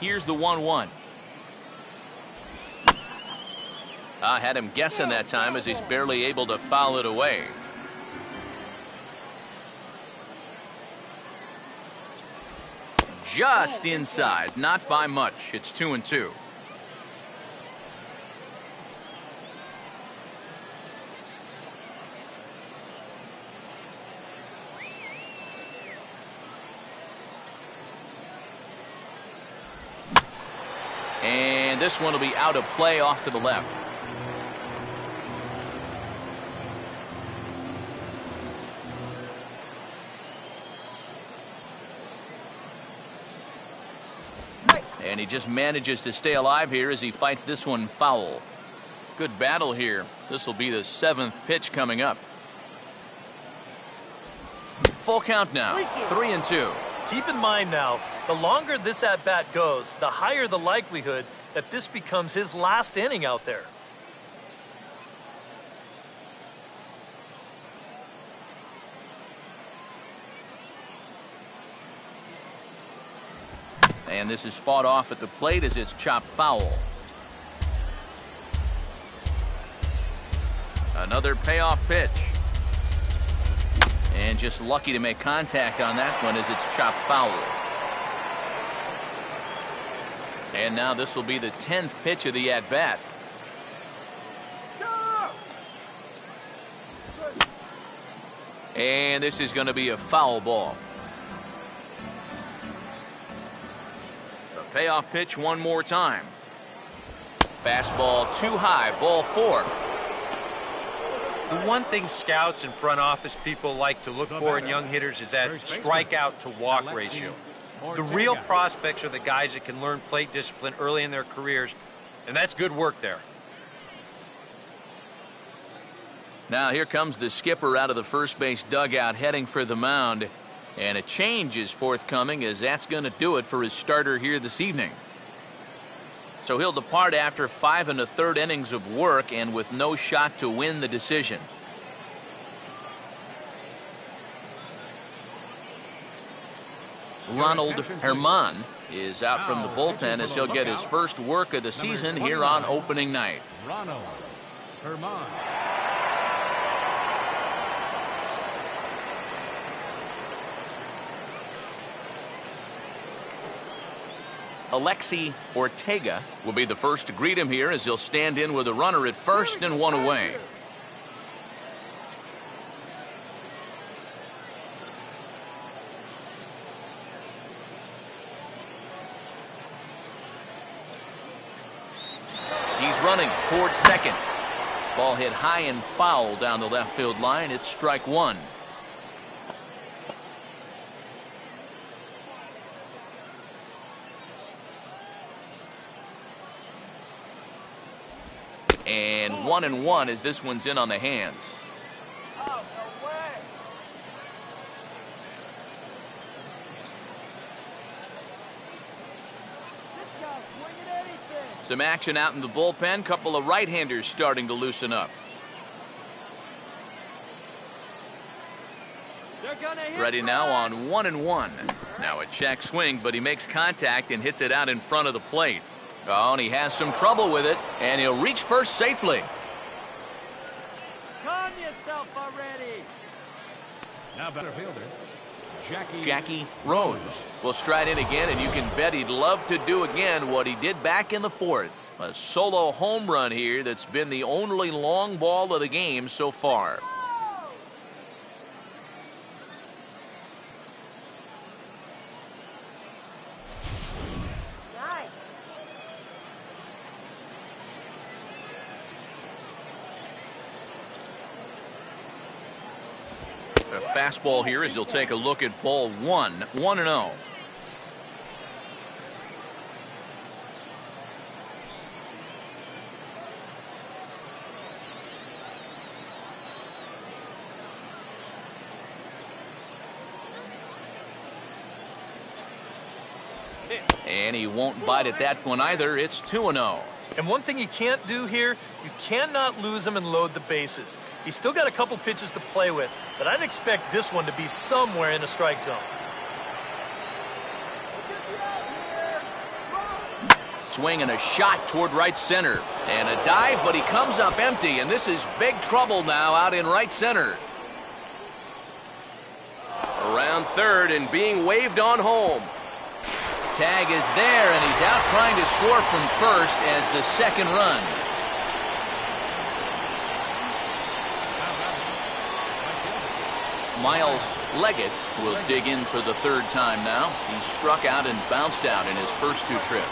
Speaker 1: Here's the 1-1. I had him guessing that time as he's barely able to foul it away. Just inside, not by much. It's 2-2. And this one will be out of play off to the left. And he just manages to stay alive here as he fights this one foul. Good battle here. This will be the 7th pitch coming up. Full count now, 3-2.
Speaker 4: Keep in mind now, the longer this at-bat goes, the higher the likelihood that this becomes his last inning out there.
Speaker 1: And this is fought off at the plate as it's chopped foul. Another payoff pitch. And just lucky to make contact on that one as it's chopped foul. And now this will be the 10th pitch of the at-bat. And this is going to be a foul ball. The payoff pitch one more time. Fastball too high, ball 4.
Speaker 3: The one thing scouts and front office people like to look for in young hitters is that strikeout to walk ratio. The real prospects are the guys that can learn plate discipline early in their careers, and that's good work there.
Speaker 1: Now here comes the skipper out of the first base dugout heading for the mound. And a change is forthcoming, as that's going to do it for his starter here this evening. So he'll depart after 5 1/3 innings of work and with no shot to win the decision. Ronald Herman is out from the bullpen as he'll get his first work of the season here on opening night.
Speaker 2: Ronald Herman.
Speaker 1: Alexi Ortega will be the first to greet him here as he'll stand in with a runner at first and one away. He's running towards second. Ball hit high and foul down the left field line. It's strike 1. And 1-1 as this one's in on the hands.
Speaker 5: Oh, no way. This guy's swinging anything.
Speaker 1: Some action out in the bullpen. Couple of right-handers starting to loosen up.
Speaker 5: They're gonna hit
Speaker 1: Ready now
Speaker 5: Brian.
Speaker 1: on 1-1. Now a check swing, but he makes contact and hits it out in front of the plate. Oh, and he has some trouble with it, and he'll reach first safely.
Speaker 5: Calm yourself already.
Speaker 2: Now better fielder,
Speaker 1: Jackie Rose will stride in again, and you can bet he'd love to do again what he did back in the 4th. A solo home run here that's been the only long ball of the game so far. A fastball here as he'll take a look at ball 1, 1-0. And he won't bite at that one either. It's 2-0.
Speaker 4: And one thing you can't do here, you cannot lose him and load the bases. He's still got a couple pitches to play with, but I'd expect this one to be somewhere in the strike zone.
Speaker 1: Swing and a shot toward right center. And a dive, but he comes up empty, and this is big trouble now out in right center. Around third and being waved on home. Tag is there, and he's out trying to score from first as the second run. Miles Leggett will dig in for the 3rd time now. He struck out and bounced out in his first 2 trips.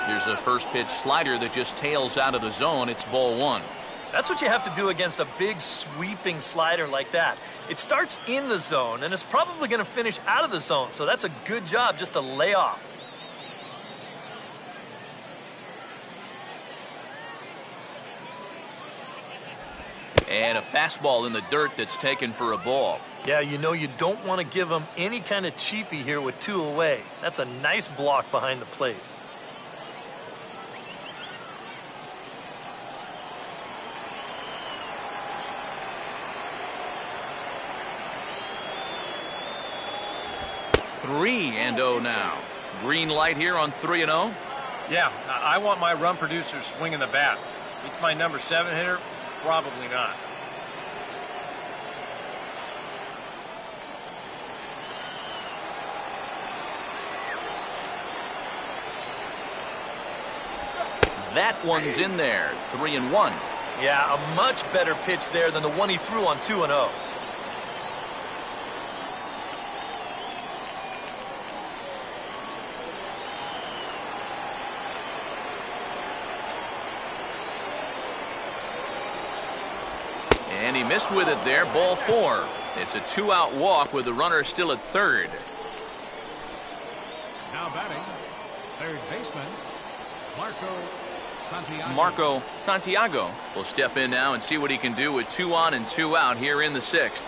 Speaker 1: Here's a first pitch slider that just tails out of the zone. It's ball 1.
Speaker 4: That's what you have to do against a big sweeping slider like that. It starts in the zone, and it's probably going to finish out of the zone, so that's a good job just to lay off.
Speaker 1: And a fastball in the dirt that's taken for a ball.
Speaker 4: Yeah, you know you don't want to give him any kind of cheapie here with 2 away. That's a nice block behind the plate.
Speaker 1: 3-0 now. Green light here on 3-0.
Speaker 3: Yeah, I want my run producer swinging the bat. It's my number 7 hitter? Probably not.
Speaker 1: That one's in there. 3-1.
Speaker 4: Yeah, a much better pitch there than the one he threw on 2-0.
Speaker 1: And he missed with it there. Ball 4. It's a 2-out walk with the runner still at third.
Speaker 2: Now batting, third baseman,
Speaker 1: Marco Santiago will step in now and see what he can do with 2 on and 2 out here in the 6th.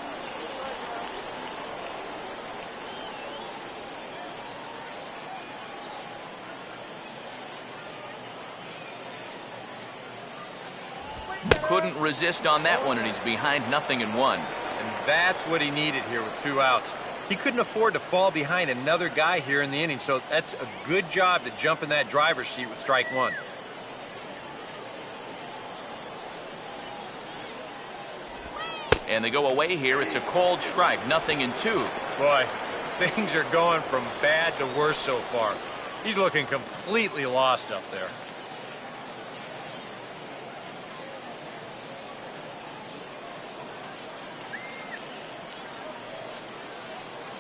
Speaker 1: Couldn't resist on that one, and he's behind 0-1.
Speaker 3: And that's what he needed here with 2 outs. He couldn't afford to fall behind another guy here in the inning, so that's a good job to jump in that driver's seat with strike 1.
Speaker 1: And they go away here. It's a called strike. 0-2.
Speaker 3: Boy, things are going from bad to worse so far. He's looking completely lost up there.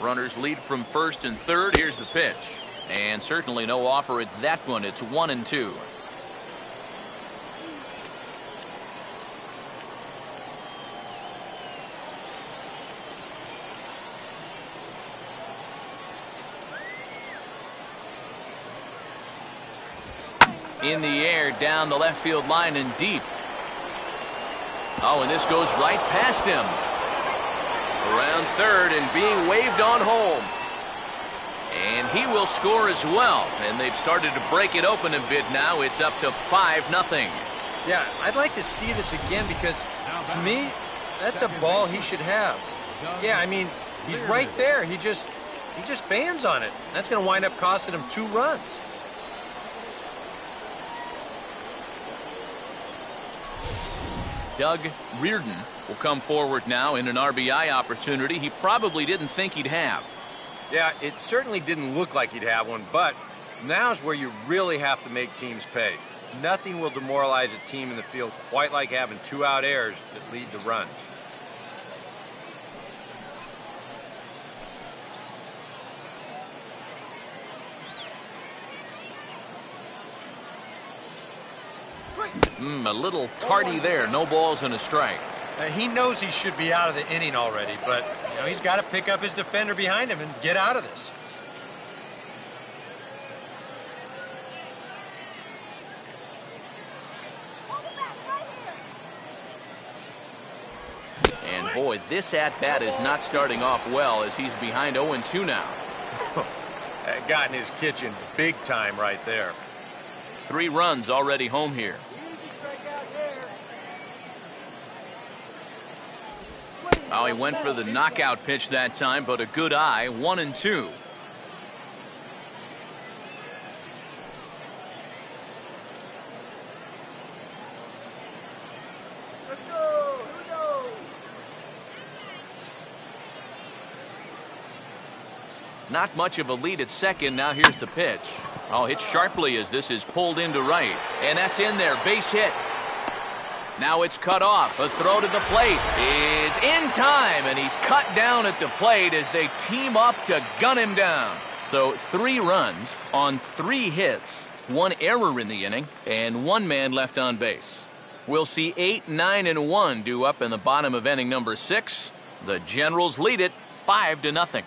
Speaker 1: Runners lead from first and third. Here's the pitch. And certainly no offer at that one. It's 1-2. In the air, down the left field line and deep. Oh, and this goes right past him. Around third and being waved on home. And he will score as well. And they've started to break it open a bit now. It's up to 5-0.
Speaker 3: Yeah, I'd like to see this again because, to me, that's a ball he should have. Yeah, I mean, he's right there. He just fans on it. That's going to wind up costing him 2 runs.
Speaker 1: Doug Reardon will come forward now in an RBI opportunity he probably didn't think he'd have.
Speaker 3: Yeah, it certainly didn't look like he'd have one, but now's where you really have to make teams pay. Nothing will demoralize a team in the field quite like having 2-out errors that lead to runs.
Speaker 1: A little tardy there. No balls and a strike.
Speaker 3: He knows he should be out of the inning already, but he's got to pick up his defender behind him and get out of this.
Speaker 1: And boy, this at-bat is not starting off well as he's behind 0-2 now.
Speaker 3: Got in his kitchen big time right there.
Speaker 1: 3 runs already home here. Oh, he went for the knockout pitch that time, but a good eye. 1-2. Not much of a lead at second. Now here's the pitch. Oh, hit sharply as this is pulled into right. And that's in there. Base hit. Now it's cut off. A throw to the plate is in time, and he's cut down at the plate as they team up to gun him down. So 3 runs on 3 hits, 1 error in the inning, and 1 man left on base. We'll see 8, 9, and 1 due up in the bottom of inning number 6. The Generals lead it 5-0.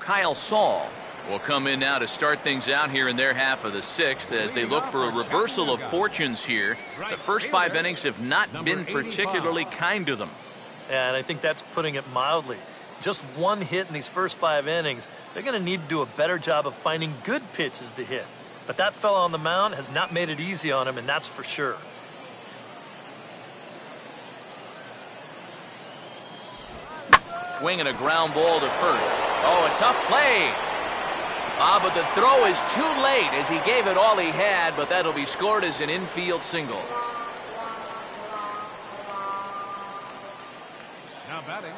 Speaker 1: Kyle Saul will come in now to start things out here in their half of the 6th as they look for a reversal of fortunes here. The first 5 innings have not been particularly kind to them.
Speaker 4: Yeah, and I think that's putting it mildly. Just 1 hit in these first 5 innings. They're going to need to do a better job of finding good pitches to hit. But that fella on the mound has not made it easy on him, and that's for sure.
Speaker 1: Swinging a ground ball to first. Oh, a tough play. But the throw is too late as he gave it all he had, but that'll be scored as an infield single.
Speaker 2: Now batting.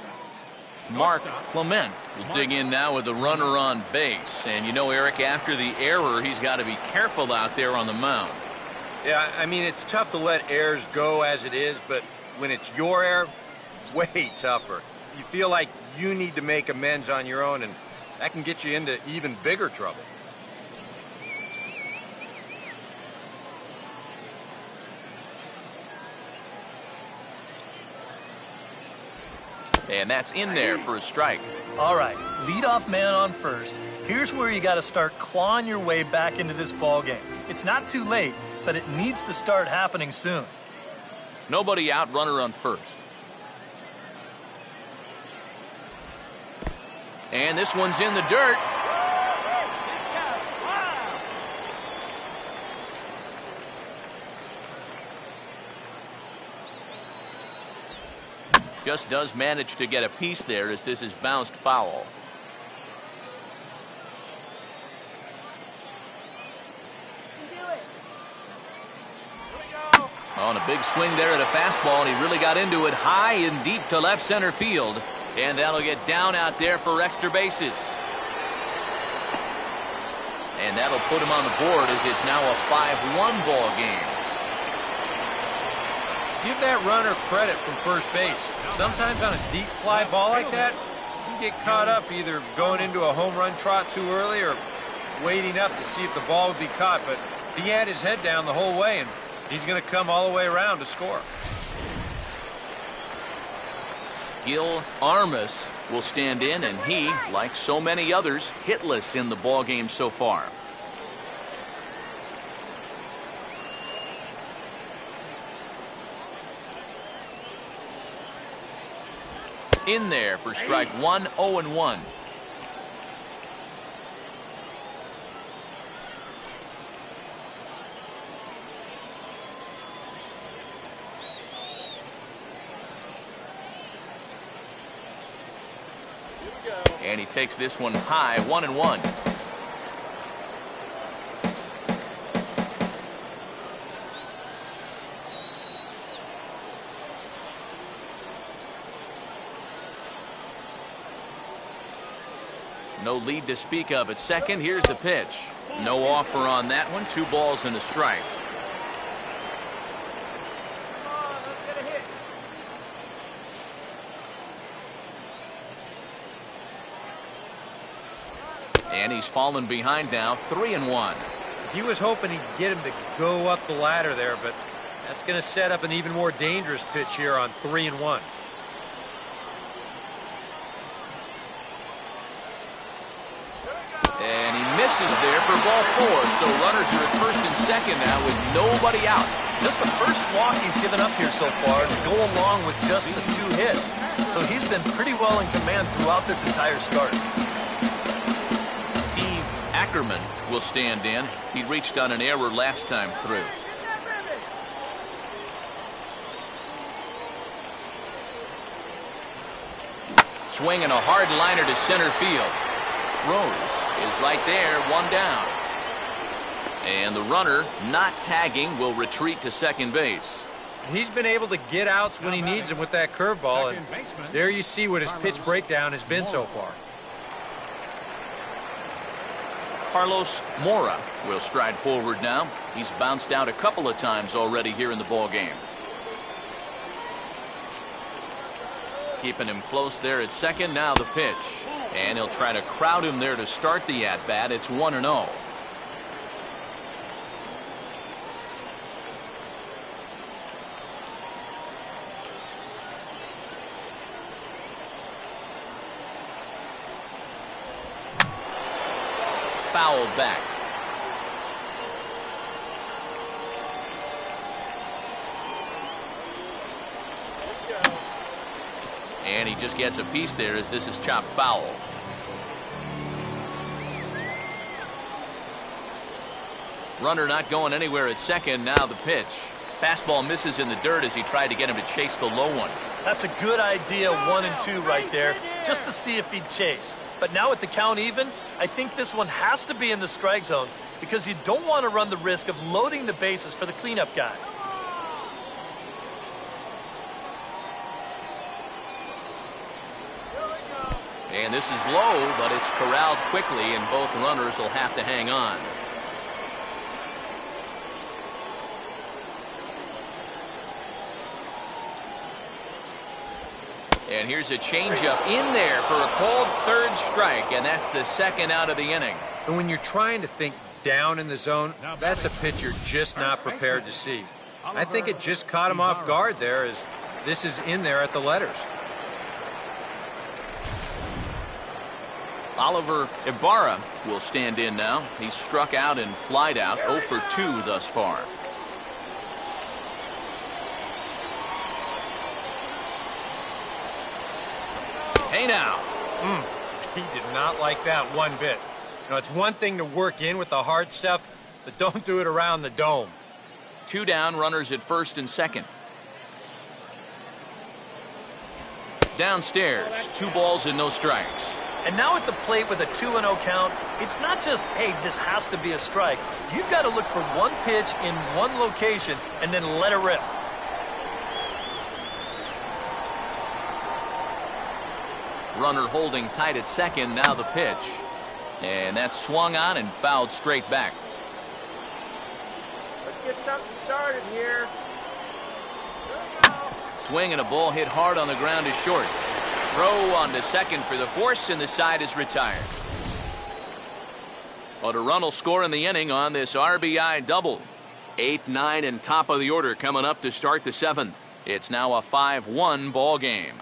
Speaker 1: Mark Clement will dig in now with the runner on base. And you know, Eric, after the error, he's got to be careful out there on the mound.
Speaker 3: Yeah, I mean, it's tough to let errors go as it is, but when it's your error, way tougher. You feel like you need to make amends on your own, and that can get you into even bigger trouble.
Speaker 1: And that's in there for a strike.
Speaker 4: All right, leadoff man on first. Here's where you got to start clawing your way back into this ball game. It's not too late, but it needs to start happening soon.
Speaker 1: Nobody out, runner on first. And this one's in the dirt. Just does manage to get a piece there as this is bounced foul. On a big swing there at a fastball, and he really got into it high and deep to left center field. And that'll get down out there for extra bases. And that'll put him on the board as it's now a 5-1 ball game.
Speaker 3: Give that runner credit from first base. Sometimes on a deep fly ball like that, you get caught up either going into a home run trot too early or waiting up to see if the ball would be caught. But he had his head down the whole way, and he's going to come all the way around to score.
Speaker 1: Gil Armas will stand in, and he, like so many others, hitless in the ball game so far. In there for strike one, 0-1. And he takes this one high, 1-1. No lead to speak of at second. Here's the pitch. No offer on that one. 2 balls and a strike. And he's fallen behind now, 3-1.
Speaker 3: He was hoping he'd get him to go up the ladder there, but that's going to set up an even more dangerous pitch here on 3-1.
Speaker 1: And he misses there for ball 4. So runners are at first and second now with nobody out.
Speaker 4: Just the first walk he's given up here so far to go along with just the 2 hits. So he's been pretty well in command throughout this entire start.
Speaker 1: Steve Ackerman will stand in. He reached on an error last time through. Swinging a hard liner to center field. Rose is right there, 1 down. And the runner, not tagging, will retreat to second base.
Speaker 3: He's been able to get outs when he needs them with that curveball, and there you see what his pitch breakdown has been so far.
Speaker 1: Carlos Mora will stride forward now. He's bounced out a couple of times already here in the ball game. Keeping him close there at second. Now the pitch. And he'll try to crowd him there to start the at-bat. It's 1-0. Fouled back. And he just gets a piece there as this is chopped foul. Runner not going anywhere at second. Now the pitch. Fastball misses in the dirt as he tried to get him to chase the low one.
Speaker 4: That's a good idea, 1 and 2 right there, just to see if he'd chase. But now with the count even, I think this one has to be in the strike zone because you don't want to run the risk of loading the bases for the cleanup guy.
Speaker 1: And this is low, but it's corralled quickly, and both runners will have to hang on. And here's a changeup in there for a called third strike, and that's the second out of the inning.
Speaker 3: And when you're trying to think down in the zone, that's a pitch you're just not prepared to see. I think it just caught him off guard there as this is in there at the letters.
Speaker 1: Oliver Ibarra will stand in now. He's struck out and flied out, 0 for 2 thus far. Hey now.
Speaker 3: He did not like that one bit. You know, it's one thing to work in with the hard stuff, but don't do it around the dome.
Speaker 1: 2 down, runners at first and second. Downstairs, 2 balls and no strikes.
Speaker 4: And now at the plate with a 2-0 count, it's not just, hey, this has to be a strike. You've got to look for one pitch in one location and then let it rip.
Speaker 1: Runner holding tight at second, now the pitch. And that's swung on and fouled straight back.
Speaker 5: Let's get something started here.
Speaker 1: Swing and a ball hit hard on the ground is short. Throw on to second for the force, and the side is retired. But a run will score in the inning on this RBI double. 8, 9, and top of the order coming up to start the 7th. It's now a 5-1 ball game.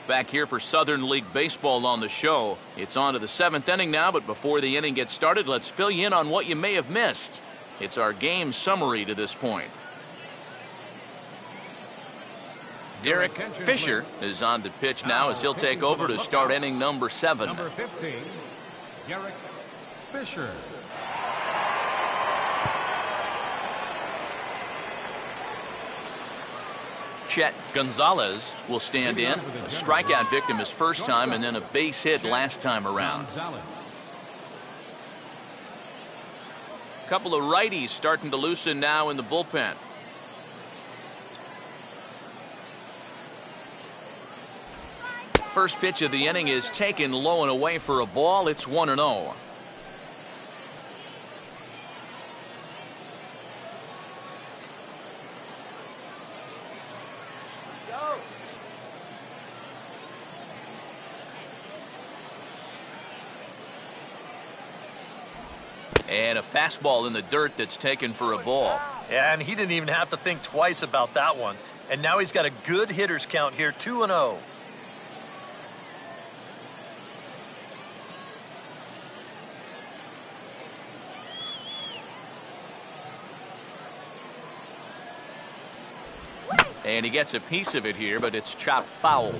Speaker 1: Back here for Southern League Baseball on the show. It's on to the 7th inning now, but before the inning gets started, let's fill you in on what you may have missed. It's our game summary to this point. Derek Fisher is on to pitch now as he'll take over to start inning number 7.
Speaker 2: Number 15, Derek Fisher.
Speaker 1: Chet Gonzalez will stand in. A strikeout victim his first time and then a base hit last time around. A couple of righties starting to loosen now in the bullpen. First pitch of the inning is taken low and away for a ball. It's 1-0. And a fastball in the dirt that's taken for a ball.
Speaker 4: Yeah, and he didn't even have to think twice about that one. And now he's got a good hitters count here, 2-0.
Speaker 1: And he gets a piece of it here, but it's chopped foul.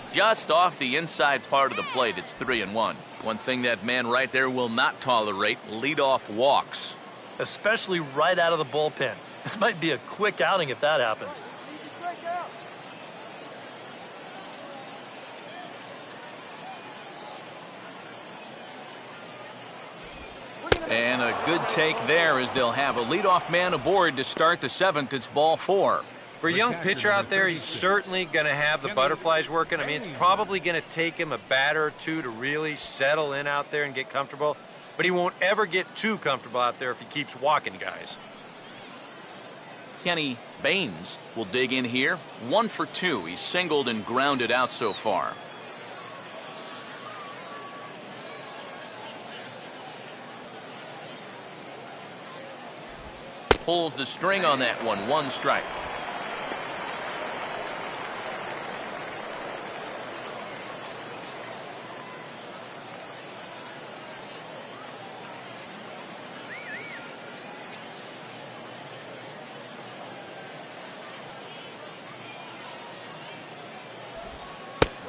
Speaker 1: Just off the inside part of the plate, it's 3-1. One thing that man right there will not tolerate, leadoff walks.
Speaker 4: Especially right out of the bullpen. This might be a quick outing if that happens.
Speaker 1: And a good take there as they'll have a leadoff man aboard to start the 7th. It's ball 4.
Speaker 3: For a young pitcher out there, he's certainly going to have the butterflies working. I mean, it's probably going to take him a batter or two to really settle in out there and get comfortable. But he won't ever get too comfortable out there if he keeps walking guys.
Speaker 1: Kenny Baines will dig in here. 1 for 2. He's singled and grounded out so far. Pulls the string on that one. 1 strike.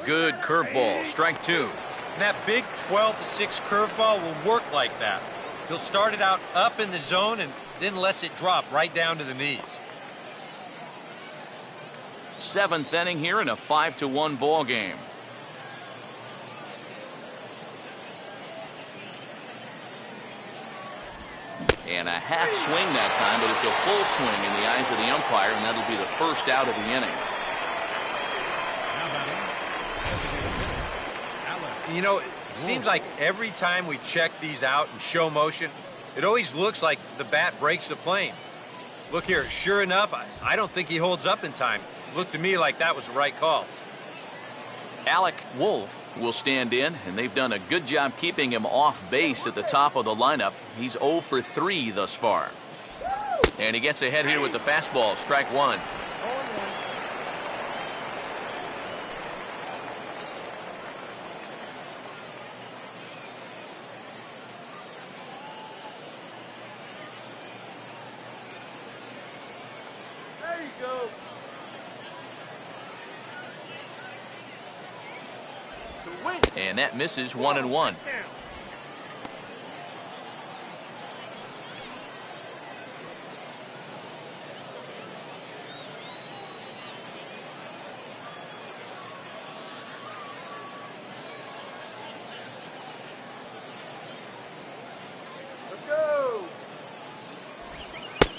Speaker 1: Good curveball, strike two.
Speaker 3: And that big 12-6 curveball will work like that. He'll start it out up in the zone and then lets it drop right down to the knees.
Speaker 1: Seventh inning here in a 5-1 ball game. And a half swing that time, but it's a full swing in the eyes of the umpire, and that'll be the first out of the inning.
Speaker 3: You know, it seems like every time we check these out and show motion, it always looks like the bat breaks the plane. Look here, sure enough, I don't think he holds up in time. Looked to me like that was the right call.
Speaker 1: Alec Wolf will stand in, and they've done a good job keeping him off base at the top of the lineup. He's 0 for 3 thus far. And he gets ahead here with the fastball, strike one.
Speaker 5: There you go.
Speaker 1: And that misses 1-1.
Speaker 5: Let's go.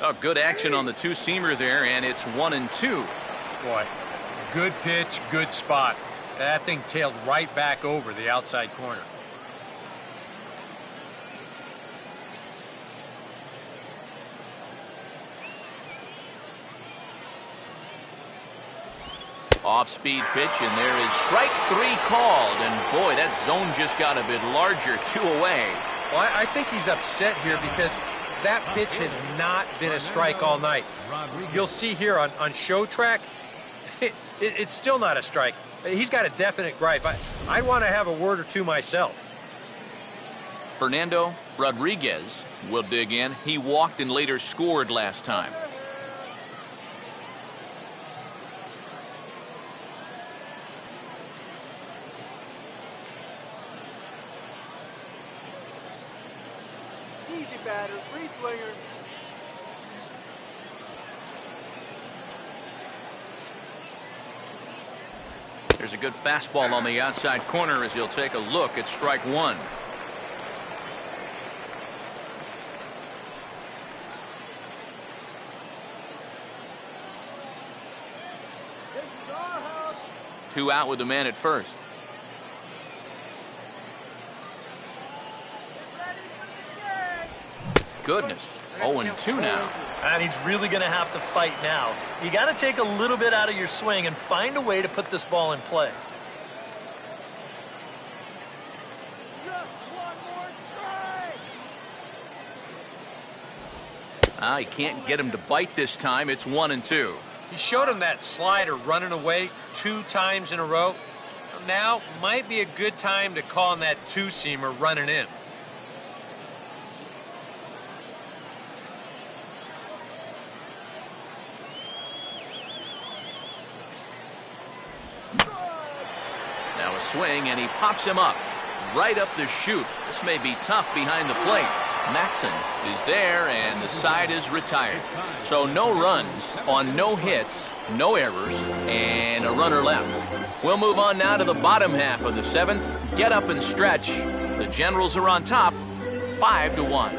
Speaker 1: Oh, good action on the two-seamer there, and it's 1-2.
Speaker 3: Boy, good pitch, good spot. That thing tailed right back over the outside corner.
Speaker 1: Off-speed pitch, and there is strike three called. And boy, that zone just got a bit larger, 2 away.
Speaker 3: Well, I think he's upset here because that pitch has not been a strike all night. You'll see here on show track, it's still not a strike. He's got a definite gripe. I want to have a word or two myself.
Speaker 1: Fernando Rodriguez will dig in. He walked and later scored last time.
Speaker 5: Easy batter, free swinger.
Speaker 1: There's a good fastball on the outside corner as he'll take a look at strike one. Two out with the man at first. Goodness, 0-2 now.
Speaker 4: And he's really going to have to fight now. You got to take a little bit out of your swing and find a way to put this ball in play.
Speaker 1: He can't get him to bite this time. It's 1-2.
Speaker 3: He showed him that slider running away 2 times in a row. Now might be a good time to call on that two-seamer running in.
Speaker 1: Now a swing, and he pops him up right up the chute. This may be tough behind the plate. Matson is there, and the side is retired. So no runs on no hits, no errors, and a runner left. We'll move on now to the bottom half of the 7th. Get up and stretch. The Generals are on top, 5-1.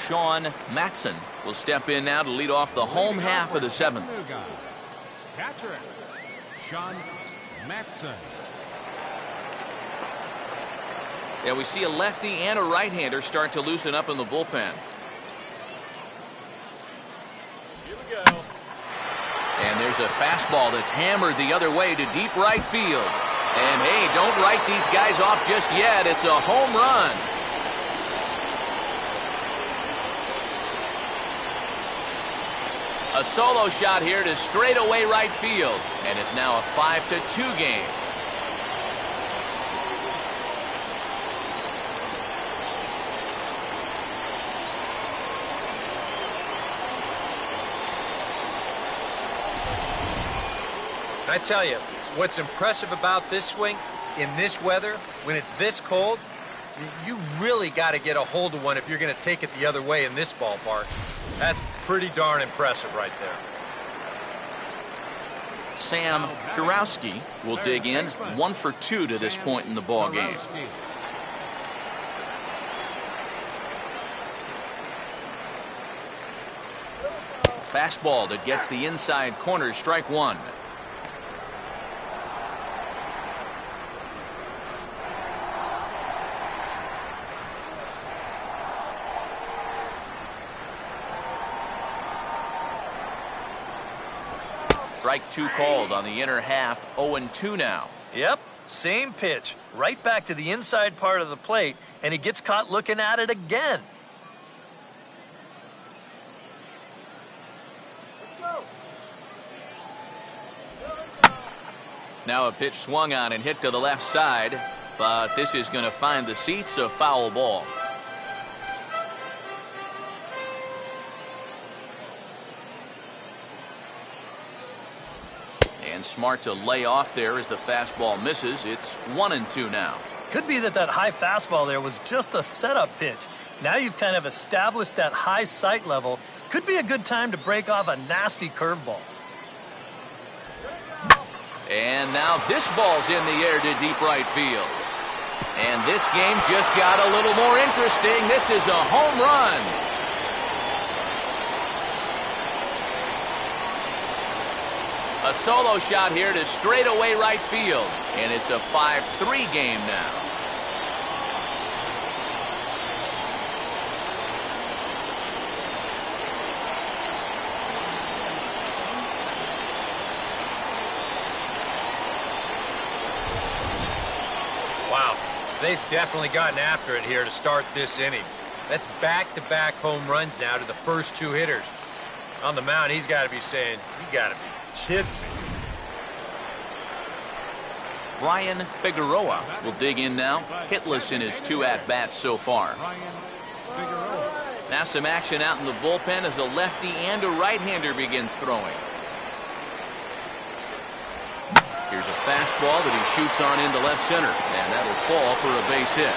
Speaker 1: Sean Matson will step in now to lead off the home half of the 7th.
Speaker 2: Catcher, Sean Matson.
Speaker 1: Yeah, we see a lefty and a right-hander start to loosen up in the bullpen.
Speaker 5: Here we go.
Speaker 1: And there's a fastball that's hammered the other way to deep right field. And hey, don't write these guys off just yet. It's a home run. A solo shot here to straightaway right field. And it's now a 5-2 game.
Speaker 3: I tell you, what's impressive about this swing, in this weather, when it's this cold, you really got to get a hold of one if you're going to take it the other way in this ballpark. That's pretty darn impressive right there.
Speaker 1: Sam Kurowski will dig in, 1 for 2 to this point in the ball game. Fastball that gets the inside corner, strike 1. Strike 2 called on the inner half, 0-2 now.
Speaker 4: Yep, same pitch, right back to the inside part of the plate, and he gets caught looking at it again.
Speaker 1: Now a pitch swung on and hit to the left side, but this is going to find the seats, a foul ball. And smart to lay off there as the fastball misses. It's 1-2 now.
Speaker 4: Could be that high fastball there was just a setup pitch. Now you've kind of established that high sight level. Could be a good time to break off a nasty curveball.
Speaker 1: And now this ball's in the air to deep right field. And this game just got a little more interesting. This is a home run. A solo shot here to straightaway right field. And it's a 5-3 game now.
Speaker 3: Wow, they've definitely gotten after it here to start this inning. That's back-to-back home runs now to the first 2 hitters. On the mound, he's got to be saying, you got to be kidding me.
Speaker 1: Brian Figueroa will dig in now, hitless in his 2 at-bats so far. Now some action out in the bullpen as a lefty and a right-hander begin throwing. Here's a fastball that he shoots on into left center, and that'll fall for a base hit.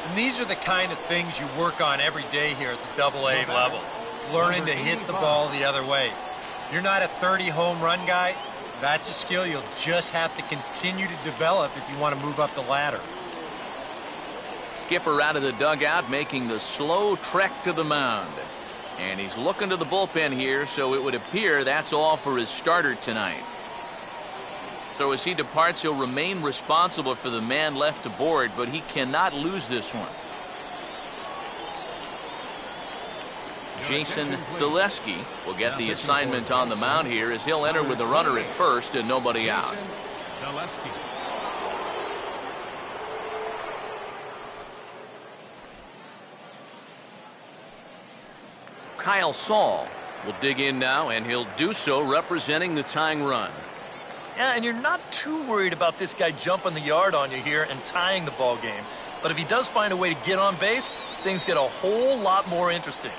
Speaker 3: And these are the kind of things you work on every day here at the AA level. Learning to hit the ball the other way. If you're not a 30 home run guy, that's a skill you'll just have to continue to develop if you want to move up the ladder.
Speaker 1: Skipper out of the dugout making the slow trek to the mound. And he's looking to the bullpen here, so it would appear that's all for his starter tonight. So as he departs, he'll remain responsible for the man left to board, but he cannot lose this one. Jason Deleski will get the assignment on the mound here as he'll enter with a runner at first and nobody out. Kyle Saul will dig in now, and he'll do so representing the tying run.
Speaker 4: Yeah, and you're not too worried about this guy jumping the yard on you here and tying the ball game. But if he does find a way to get on base, things get a whole lot more interesting.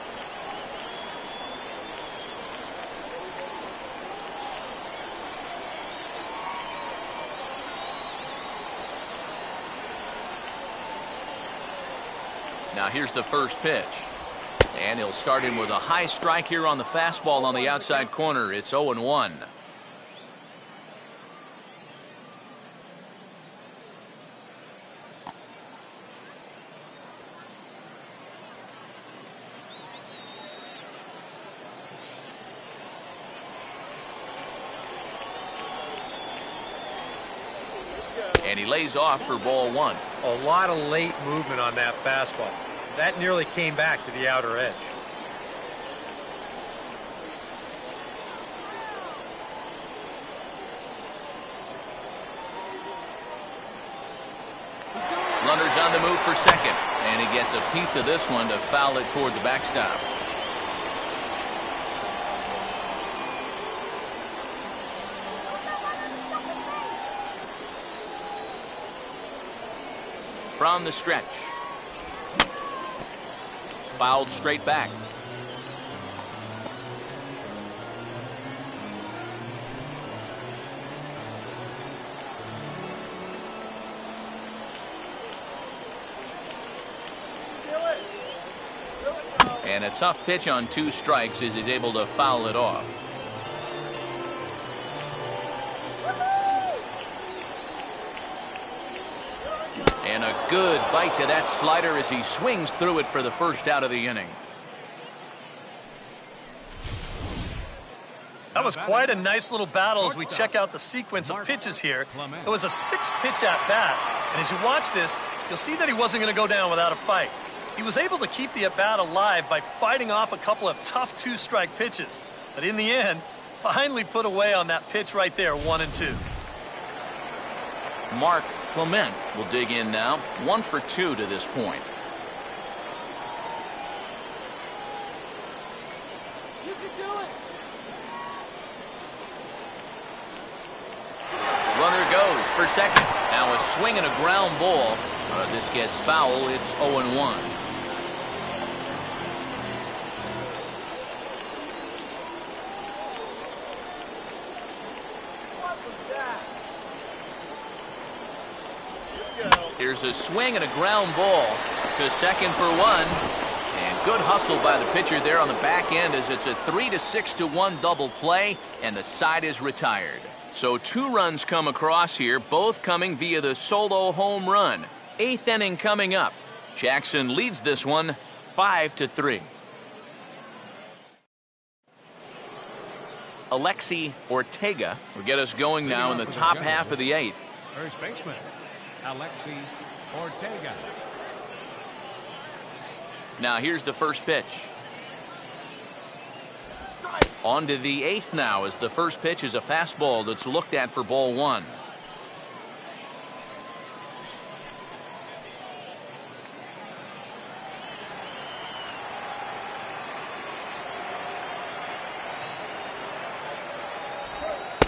Speaker 1: Now here's the first pitch. And he'll start in with a high strike here on the fastball on the outside corner. It's 0-1. And he lays off for ball 1.
Speaker 3: A lot of late movement on that fastball. That nearly came back to the outer edge.
Speaker 1: Runners on the move for second, and he gets a piece of this one to foul it toward the backstop. From the stretch. fouled straight back. And a tough pitch on 2 strikes as he's able to foul it off. And a good bite to that slider as he swings through it for the first out of the inning.
Speaker 4: That was quite a nice little battle as we check out the sequence of pitches here. It was a 6-pitch at bat, and as you watch this, you'll see that he wasn't going to go down without a fight. He was able to keep the at-bat alive by fighting off a couple of tough 2-strike pitches, but in the end, finally put away on that pitch right there, 1-2.
Speaker 1: Mark Clement will dig in now, 1 for 2 to this point.
Speaker 5: You can do it.
Speaker 1: Runner goes for second. Now a swing and a ground ball. This gets foul. It's 0-1. Here's a swing and a ground ball to second for 1. And good hustle by the pitcher there on the back end as it's a 3-6-1 double play, and the side is retired. So 2 runs come across here, both coming via the solo home run. 8th inning coming up. Jackson leads this one 5-3. Alexi Ortega will get us going now in the top half of the 8th.
Speaker 2: First baseman, Alexi Ortega.
Speaker 1: Now here's the first pitch. On to the 8th now as the first pitch is a fastball that's looked at for ball 1.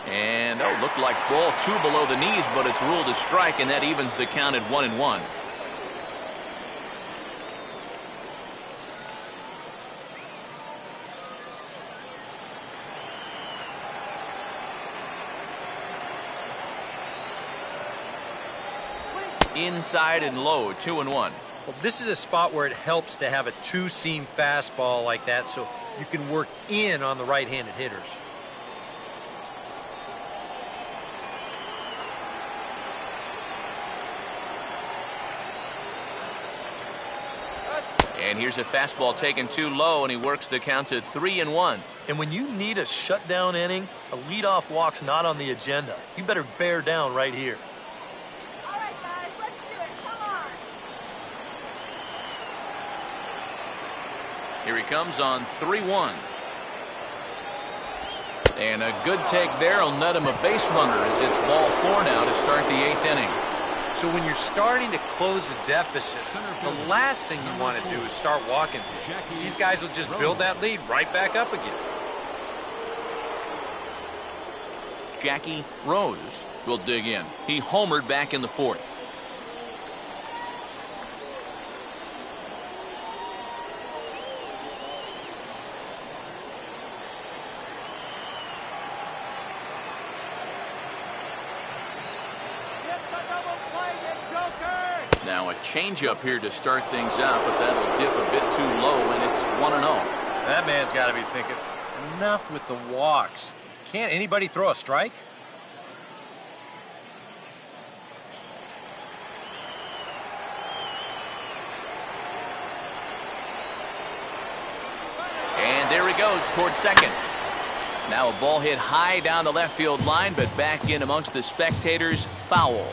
Speaker 1: And looked like ball 2 below the knees, but it's ruled a strike, and that evens the count at 1-1. Inside and low, 2-1.
Speaker 3: Well, this is a spot where it helps to have a 2-seam fastball like that so you can work in on the right-handed hitters.
Speaker 1: And here's a fastball taken too low, and he works the count to 3-1.
Speaker 4: And when you need a shutdown inning, a leadoff walk's not on the agenda. You better bear down right here.
Speaker 6: All right, guys, let's do it. Come on.
Speaker 1: Here he comes on 3-1. And a good take there will net him a base runner as it's ball 4 now to start the 8th inning.
Speaker 3: So when you're starting to close the deficit, the last thing you want to do is start walking. These guys will just build that lead right back up again.
Speaker 1: Jackie Rose will dig in. He homered back in the 4th. Now a changeup here to start things out, but that'll dip a bit too low, and it's 1-0.
Speaker 3: That man's got to be thinking, enough with the walks. Can't anybody throw a strike?
Speaker 1: And there he goes towards second. Now a ball hit high down the left field line, but back in amongst the spectators, foul.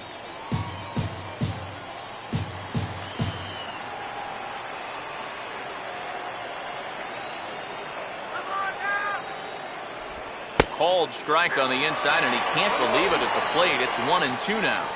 Speaker 1: Called strike on the inside, and he can't believe it at the plate. It's 1-2 now.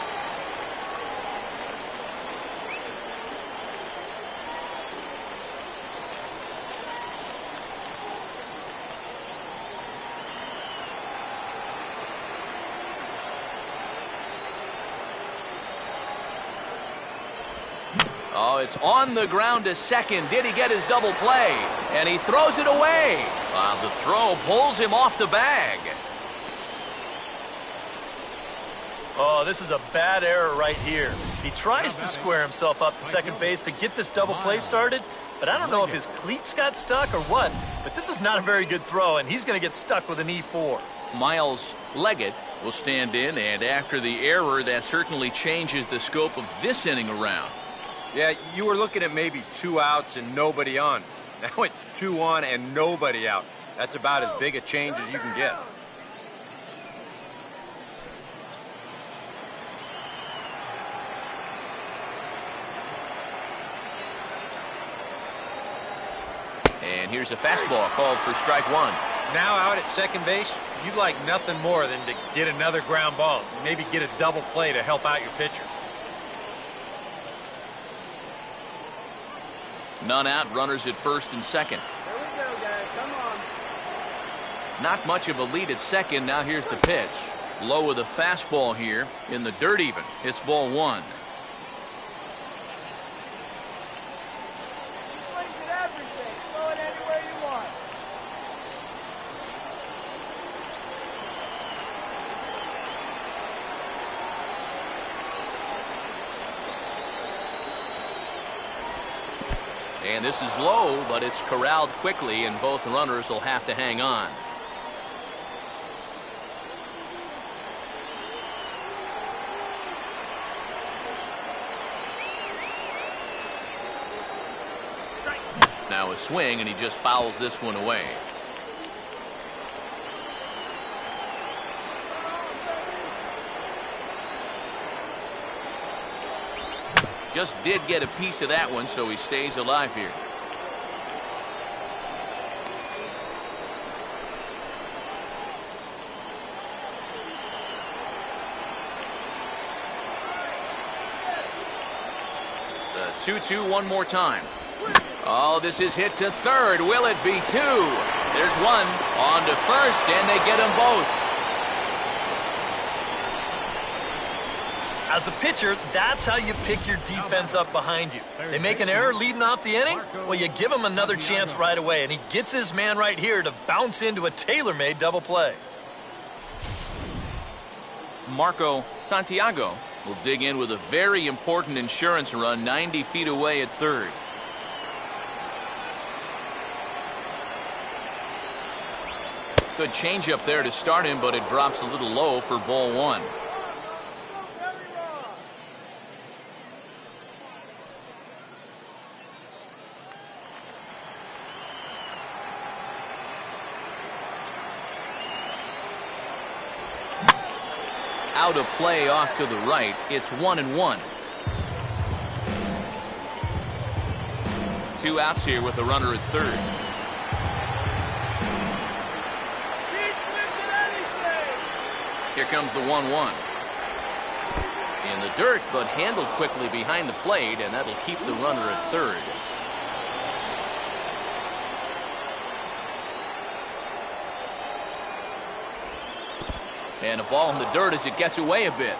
Speaker 1: Oh, it's on the ground to second. Did he get his double play? And he throws it away. The throw pulls him off the bag.
Speaker 4: Oh, this is a bad error right here. He tries to square himself up to second base to get this double play started, but I don't know if his cleats got stuck or what, but this is not a very good throw, and he's going to get stuck with an E4.
Speaker 1: Miles Leggett will stand in, and after the error, that certainly changes the scope of this inning around.
Speaker 3: Yeah, you were looking at maybe 2 outs and nobody on. Now it's 2 on and nobody out. That's about as big a change as you can get.
Speaker 1: And here's a fastball called for strike one.
Speaker 3: Now out at second base, you'd like nothing more than to get another ground ball. Maybe get a double play to help out your pitcher.
Speaker 1: None out, runners at first and second.
Speaker 5: Here we go, guys. Come on.
Speaker 1: Not much of a lead at second. Now here's the pitch. Low with a fastball here in the dirt even. It's ball one.
Speaker 5: He swings at everything. Throw it anywhere you want.
Speaker 1: And this is low, but it's corralled quickly, and both runners will have to hang on. Now a swing, and he just fouls this one away. Just did get a piece of that one, so he stays alive here. The 2-2 one more time. Oh, this is hit to third. Will it be two? There's one on to first, and they get them both.
Speaker 4: As a pitcher, that's how you pick your defense up behind you. They make an error leading off the inning, well, you give him another chance right away, and he gets his man right here to bounce into a tailor-made double play.
Speaker 1: Marco Santiago will dig in with a very important insurance run 90 feet away at third. Good changeup there to start him, but it drops a little low for ball one. Out of play off to the right. It's 1-1. 2 outs here with a runner at third. Here comes the 1-1. In the dirt, but handled quickly behind the plate, and that'll keep the runner at third. And a ball in the dirt as it gets away a bit.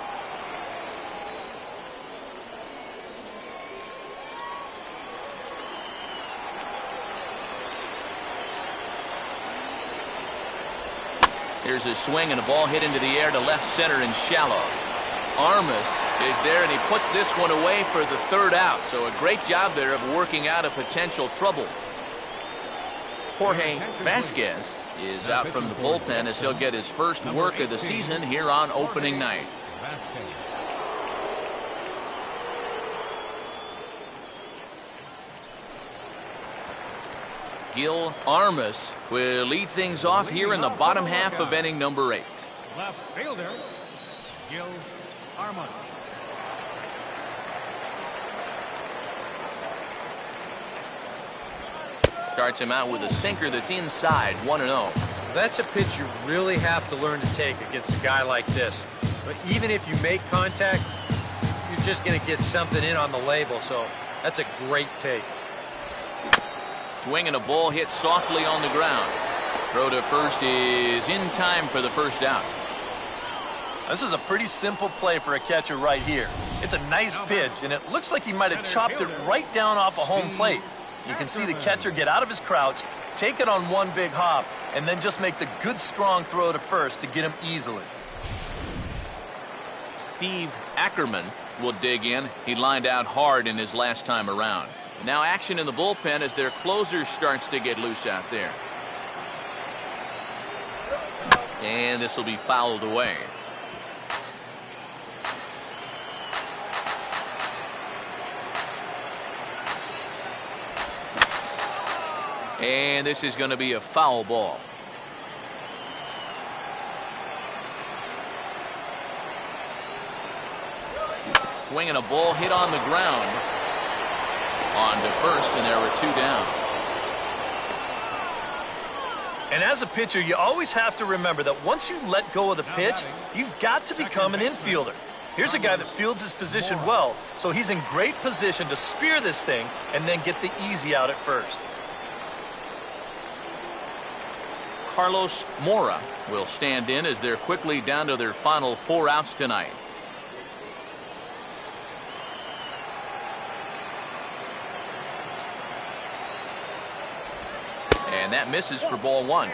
Speaker 1: Here's a swing and a ball hit into the air to left center and shallow. Armas is there, and he puts this one away for the third out. So a great job there of working out a potential trouble. Jorge Vasquez is out from the bullpen as he'll get his first work of the season here on opening night. Gil Armas will lead things off here in the bottom half of inning number 8.
Speaker 2: Left fielder, Gil Armas.
Speaker 1: Starts him out with a sinker that's inside, 1-0.
Speaker 3: That's a pitch you really have to learn to take against a guy like this. But even if you make contact, you're just going to get something in on the label, so that's a great take.
Speaker 1: Swing and a ball hit softly on the ground. Throw to first is in time for the first out.
Speaker 4: This is a pretty simple play for a catcher right here. It's a nice pitch, and it looks like he might have chopped it right down off a home plate. You can see the catcher get out of his crouch, take it on one big hop, and then just make the good, strong throw to first to get him easily.
Speaker 1: Steve Ackerman will dig in. He lined out hard in his last time around. Now action in the bullpen as their closer starts to get loose out there. And this will be fouled away. And this is going to be a foul ball. Swinging a ball hit on the ground. On to first, and there were 2 down.
Speaker 4: And as a pitcher, you always have to remember that once you let go of the pitch, you've got to become an infielder. Here's a guy that fields his position well, so he's in great position to spear this thing and then get the easy out at first.
Speaker 1: Carlos Mora will stand in as they're quickly down to their final 4 outs tonight. And that misses for ball 1.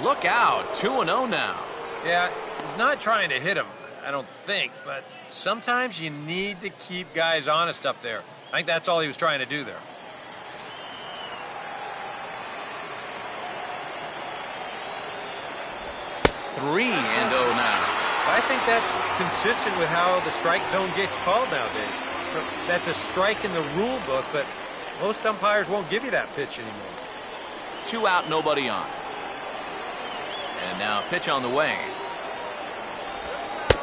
Speaker 1: Look out, 2-0 now.
Speaker 3: Yeah, he's not trying to hit him, I don't think, but sometimes you need to keep guys honest up there. I think that's all he was trying to do there.
Speaker 1: Three and 0 now.
Speaker 3: I think that's consistent with how the strike zone gets called nowadays. That's a strike in the rule book, but most umpires won't give you that pitch anymore.
Speaker 1: 2 out, nobody on. And now a pitch on the way.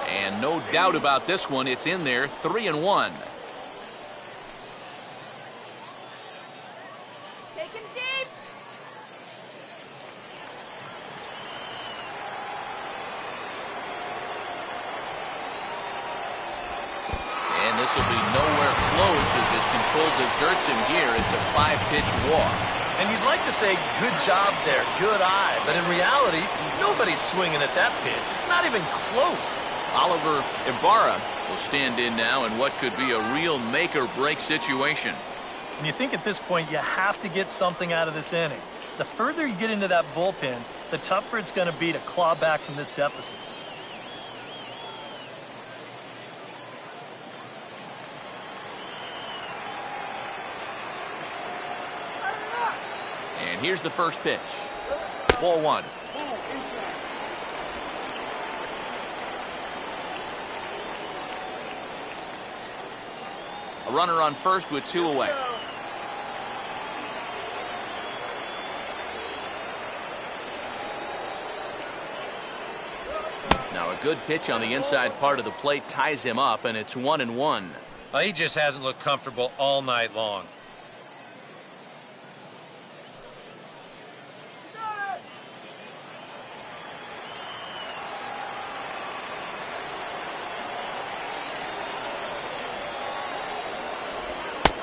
Speaker 1: And no doubt about this one, it's in there, 3-1.
Speaker 6: Take him deep.
Speaker 1: And this will be nowhere close as his control deserts him here. It's a 5-pitch walk.
Speaker 4: And you'd like to say, good job there, good eye. But in reality, nobody's swinging at that pitch. It's not even close.
Speaker 1: Oliver Ibarra will stand in now in what could be a real make-or-break situation.
Speaker 4: And you think at this point you have to get something out of this inning. The further you get into that bullpen, the tougher it's going to be to claw back from this deficit.
Speaker 1: And here's the first pitch. Ball 1. A runner on first with 2 away. Now a good pitch on the inside part of the plate ties him up, and it's 1-1.
Speaker 3: Well, he just hasn't looked comfortable all night long.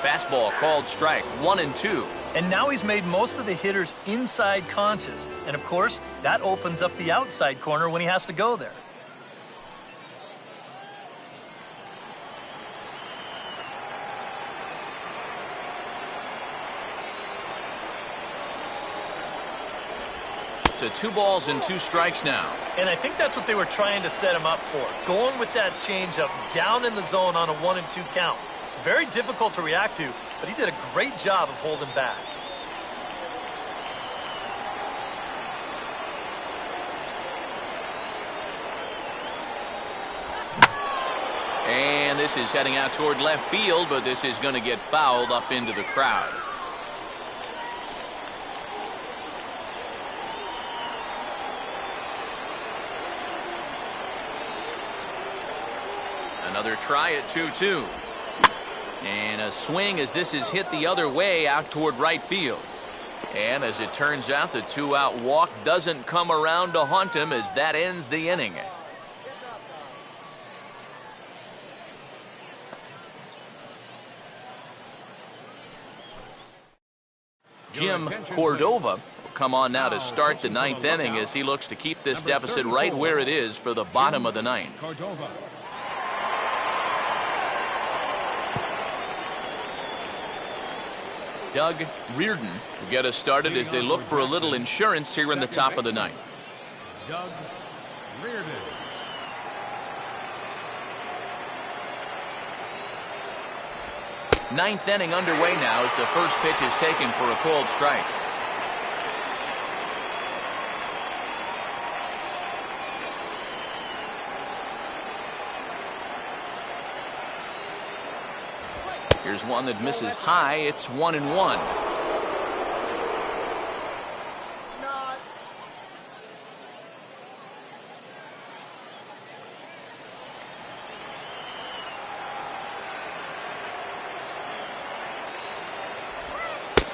Speaker 1: Fastball called strike, 1-2.
Speaker 4: And now he's made most of the hitters inside conscious. And of course, that opens up the outside corner when he has to go there.
Speaker 1: To 2 balls and 2 strikes now.
Speaker 4: And I think that's what they were trying to set him up for. Going with that changeup down in the zone on a 1-2 count. Very difficult to react to, but he did a great job of holding back.
Speaker 1: And this is heading out toward left field, but this is going to get fouled up into the crowd. Another try at 2-2. And a swing as this is hit the other way out toward right field. And as it turns out, the 2-out walk doesn't come around to haunt him as that ends the inning. Jim Cordova will come on now to start the ninth inning as he looks to keep this deficit right where it is for the bottom of the ninth.
Speaker 2: Cordova.
Speaker 1: Doug Reardon will get us started as they look for a little insurance here in the top of the ninth.
Speaker 2: Doug Reardon.
Speaker 1: Ninth inning underway now as the first pitch is taken for a called strike. Here's one that misses high. It's 1-1.
Speaker 5: Not.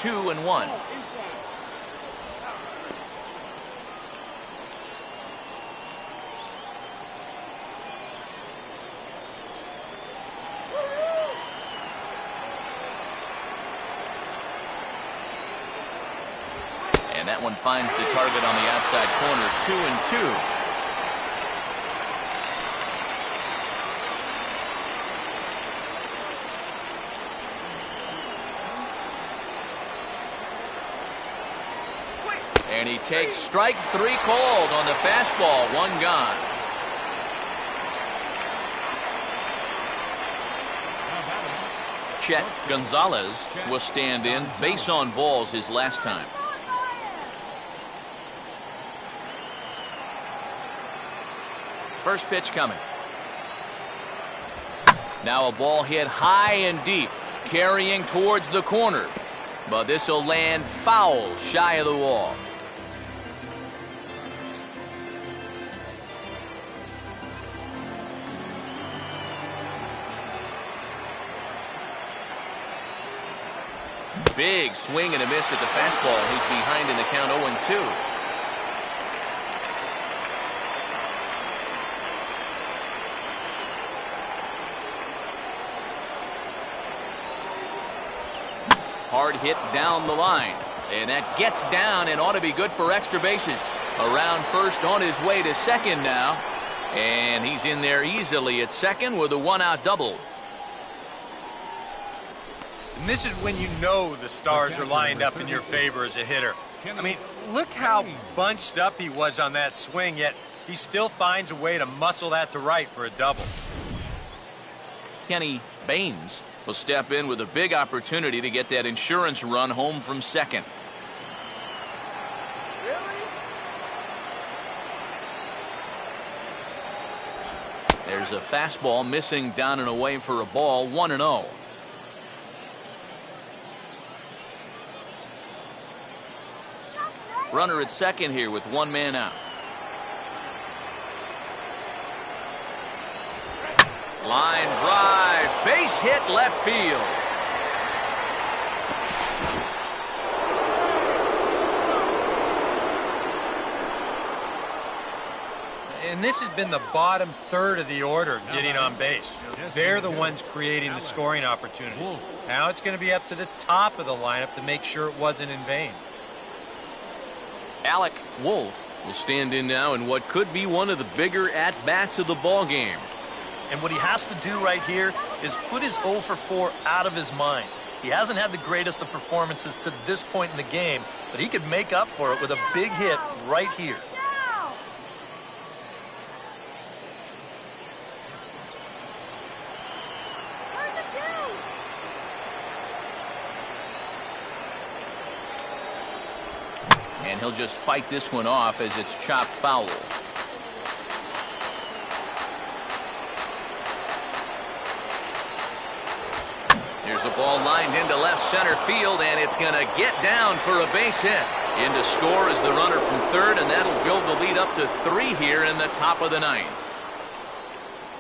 Speaker 1: Two and one. And that one finds the target on the outside corner. 2-2. And he takes strike three called on the fastball. One gone. Chet Gonzalez will stand in. Base on balls his last time. First pitch coming. Now a ball hit high and deep, carrying towards the corner. But this will land foul shy of the wall. Big swing and a miss at the fastball. He's behind in the count 0-2. Hard hit down the line. And that gets down and ought to be good for extra bases. Around first, on his way to second now. And he's in there easily at second with a one-out double.
Speaker 3: And this is when you know the stars are lined up in your favor as a hitter. I mean, look how bunched up he was on that swing, yet he still finds a way to muscle that to right for a double.
Speaker 1: Kenny Baines will step in with a big opportunity to get that insurance run home from second. There's a fastball missing down and away for a ball. 1-0. Runner at second here with one man out. Line drive, base hit left field.
Speaker 3: And this has been the bottom third of the order getting on base. They're the ones creating the scoring opportunity. Now it's going to be up to the top of the lineup to make sure it wasn't in vain.
Speaker 1: Alec Wolf will stand in now in what could be one of the bigger at-bats of the ball game.
Speaker 4: And what he has to do right here is put his 0 for 4 out of his mind. He hasn't had the greatest of performances to this point in the game, but he could make up for it with a big hit right here.
Speaker 1: And he'll just fight this one off as it's chopped foul. Here's a ball lined into left center field, and it's going to get down for a base hit. In to score is the runner from third, and that'll build the lead up to 3 here in the top of the ninth.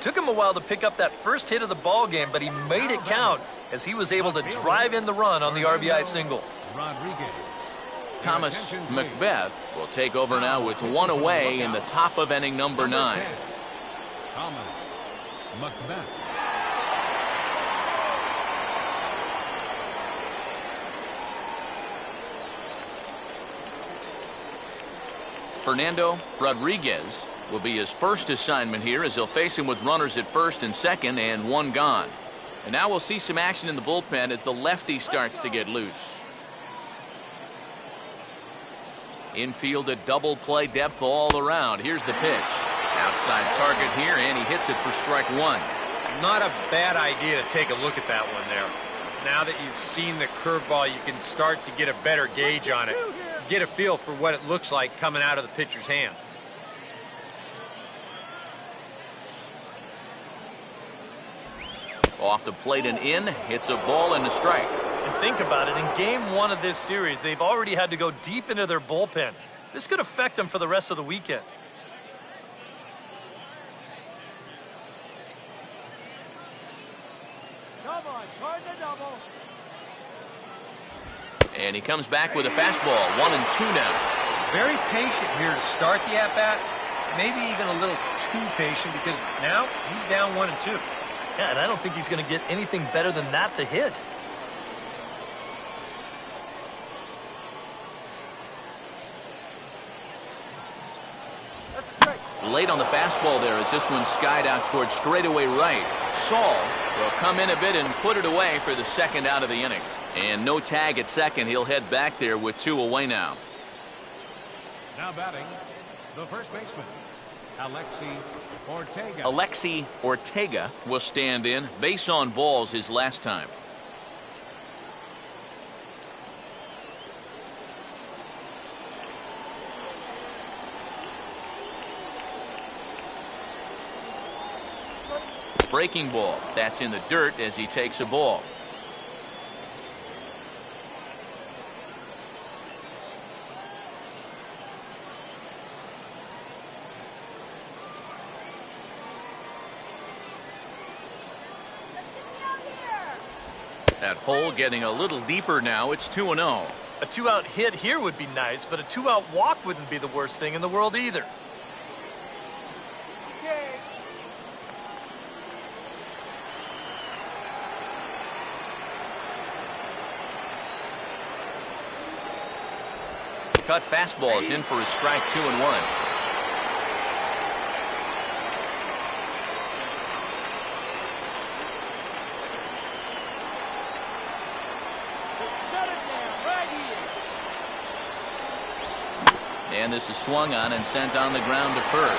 Speaker 4: Took him a while to pick up that first hit of the ball game, but he made it count as he was able to drive in the run on the RBI single.
Speaker 2: Rodriguez.
Speaker 1: Thomas Macbeth will take over now with one away in the top of inning number 9.
Speaker 2: Thomas Macbeth.
Speaker 1: Fernando Rodriguez will be his first assignment here as he'll face him with runners at first and second and one gone. And now we'll see some action in the bullpen as the lefty starts to get loose. Infield a double play depth all around. Here's the pitch. Outside target here, and he hits it for strike one.
Speaker 3: Not a bad idea to take a look at that one there. Now that you've seen the curveball, you can start to get a better gauge on it. Get a feel for what it looks like coming out of the pitcher's hand.
Speaker 1: Off the plate and in, hits a ball and a strike.
Speaker 4: And think about it, in game one of this series, they've already had to go deep into their bullpen. This could affect them for the rest of the weekend.
Speaker 5: Come on, charge the double.
Speaker 1: And he comes back with a fastball, 1-2 now.
Speaker 3: Very patient here to start the at-bat. Maybe even a little too patient because now he's down 1-2.
Speaker 4: Yeah, and I don't think he's going to get anything better than that to hit.
Speaker 5: That's a strike.
Speaker 1: Late on the fastball there as this one skied out towards straightaway right. Saul will come in a bit and put it away for the second out of the inning. And no tag at second. He'll head back there with 2 away now.
Speaker 2: Now batting, the first baseman, Alexi Ortega.
Speaker 1: Alexi Ortega will stand in. Base on balls his last time. Breaking ball. That's in the dirt as he takes a ball. That hole getting a little deeper now. It's 2-0.
Speaker 4: A 2-out hit here would be nice, but a 2-out walk wouldn't be the worst thing in the world either.
Speaker 5: Okay.
Speaker 1: Cut fastball is in for a strike, 2-1.
Speaker 5: Shut it down right here.
Speaker 1: And this is swung on and sent on the ground to first.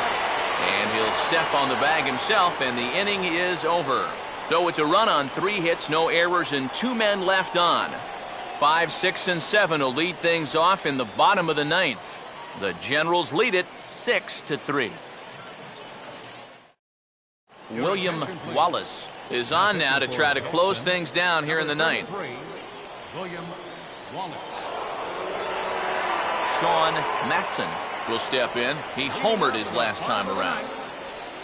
Speaker 1: And he'll step on the bag himself, and the inning is over. So it's a run on 3 hits, no errors, and 2 men left on. 5, 6, and 7 will lead things off in the bottom of the 9th. The Generals lead it 6-3. William Wallace is on now to try to close things down here in the 9th.
Speaker 2: William Wallace.
Speaker 1: Sean Matson will step in. He homered his last time around.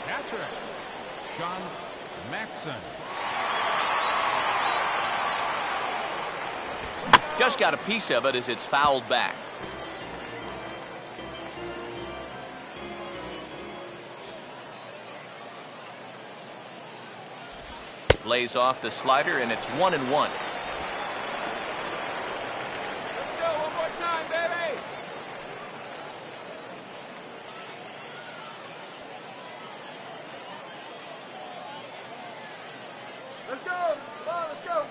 Speaker 2: Catcher, Sean Matson.
Speaker 1: Just got a piece of it as it's fouled back. Lays off the slider, and it's 1-1.
Speaker 5: Let's go one more time, baby. Let's go. Come on, let's go.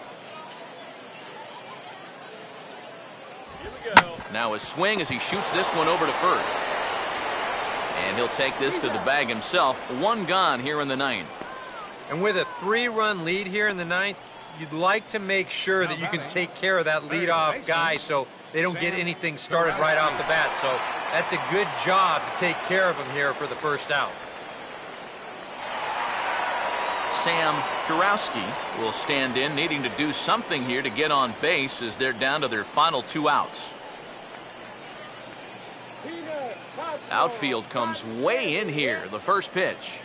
Speaker 5: Here we go.
Speaker 1: Now a swing as he shoots this one over to first. And he'll take this to the bag himself. 1 gone here in the 9th.
Speaker 3: And with a 3-run lead here in the 9th, you'd like to make sure that you can take care of that leadoff guy so they don't get anything started right off the bat. So that's a good job to take care of him here for the first out.
Speaker 1: Sam Kurowski will stand in, needing to do something here to get on base as they're down to their final 2 outs. Outfield comes way in here. The first pitch.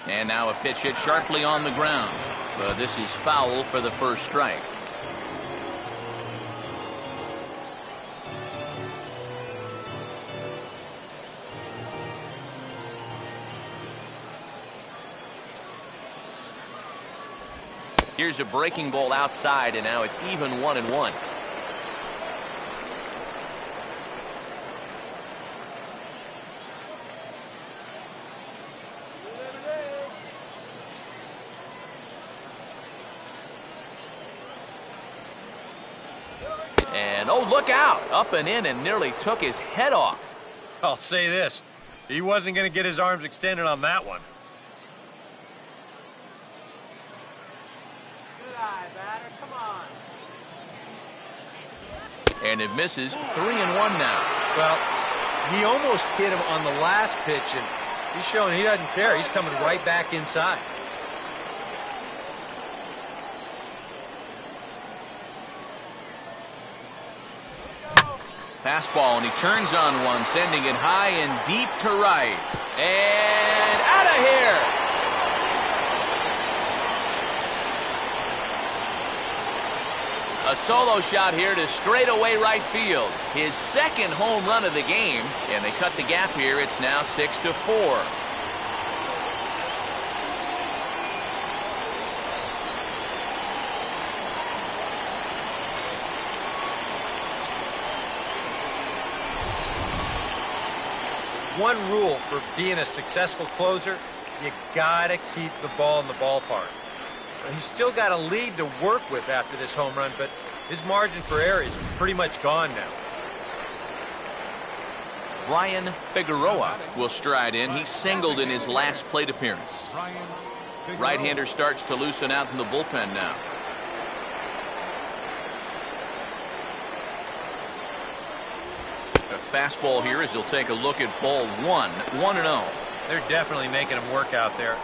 Speaker 1: And now a pitch hit sharply on the ground. But this is foul for the first strike. Here's a breaking ball outside, and now it's even 1-1. And, oh, look out. Up and in and nearly took his head off.
Speaker 3: I'll say this. He wasn't going to get his arms extended on that one.
Speaker 5: Good eye, batter. Come on.
Speaker 1: And it misses. 3-1 now.
Speaker 3: Well, he almost hit him on the last pitch, and he's showing he doesn't care. He's coming right back inside.
Speaker 1: Fastball, and he turns on one, sending it high and deep to right. And out of here! A solo shot here to straightaway right field. His second home run of the game, and they cut the gap here. It's now 6-4.
Speaker 3: One rule for being a successful closer, you gotta keep the ball in the ballpark. He's still got a lead to work with after this home run, but his margin for error is pretty much gone now.
Speaker 1: Ryan Figueroa will stride in. He singled in his last plate appearance. Right-hander starts to loosen out in the bullpen now. A fastball here as he'll take a look at ball 1. 1-0.
Speaker 3: They're definitely making him work out there.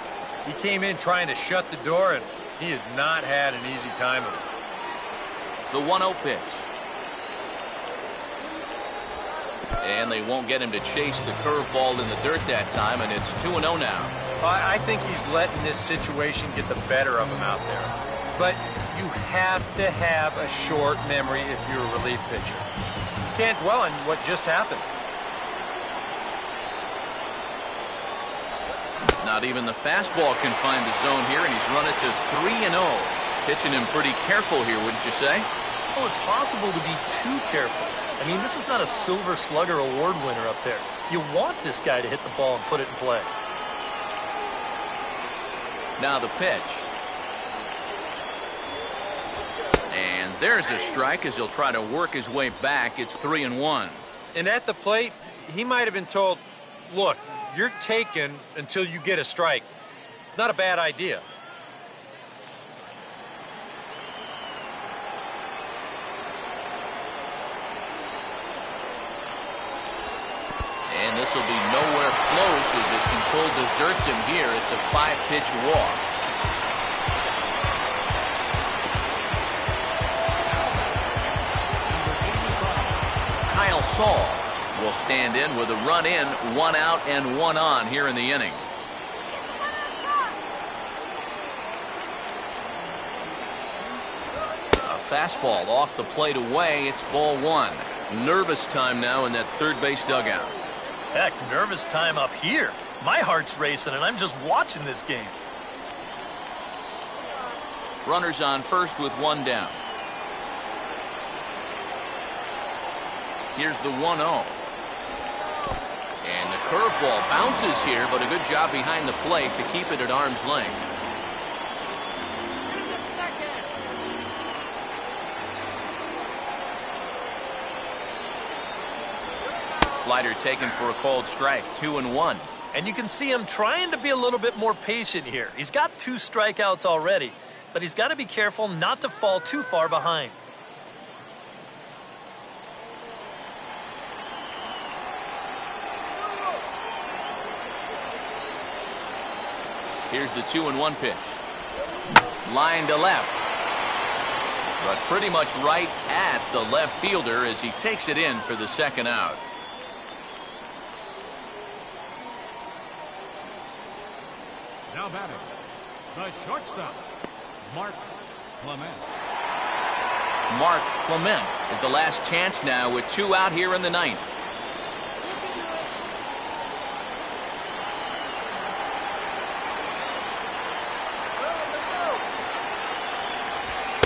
Speaker 3: He came in trying to shut the door, and he has not had an easy time of it.
Speaker 1: The 1-0 pitch. And they won't get him to chase the curveball in the dirt that time, and it's 2-0 now.
Speaker 3: I think he's letting this situation get the better of him out there. But you have to have a short memory if you're a relief pitcher. You can't dwell on what just happened.
Speaker 1: Not even the fastball can find the zone here, and he's run it to 3-0. Pitching him pretty careful here, wouldn't you say?
Speaker 4: Oh, it's possible to be too careful. I mean, this is not a Silver Slugger award winner up there. You want this guy to hit the ball and put it in play.
Speaker 1: Now the pitch. And there's a strike as he'll try to work his way back. It's 3-1.
Speaker 3: And at the plate, he might have been told, look, you're taken until you get a strike. It's not a bad idea.
Speaker 1: And this will be nowhere close as his control deserts him here. It's a 5-pitch walk. Kyle Saul will stand in with a run in, 1 out and 1 on here in the inning. A fastball off the plate away. It's ball 1. Nervous time now in that third base dugout.
Speaker 4: Heck, nervous time up here. My heart's racing, and I'm just watching this game.
Speaker 1: Runners on first with 1 down. Here's the 1-0. And the curveball bounces here, but a good job behind the plate to keep it at arm's length. Slider taken for a called strike, 2-1.
Speaker 4: And you can see him trying to be a little bit more patient here. He's got 2 strikeouts already, but he's got to be careful not to fall too far behind.
Speaker 1: Here's the 2-1 pitch. Line to left. But pretty much right at the left fielder as he takes it in for the second out.
Speaker 2: Now batting, the shortstop, Mark Clement.
Speaker 1: Mark Clement is the last chance now with 2 out here in the 9th.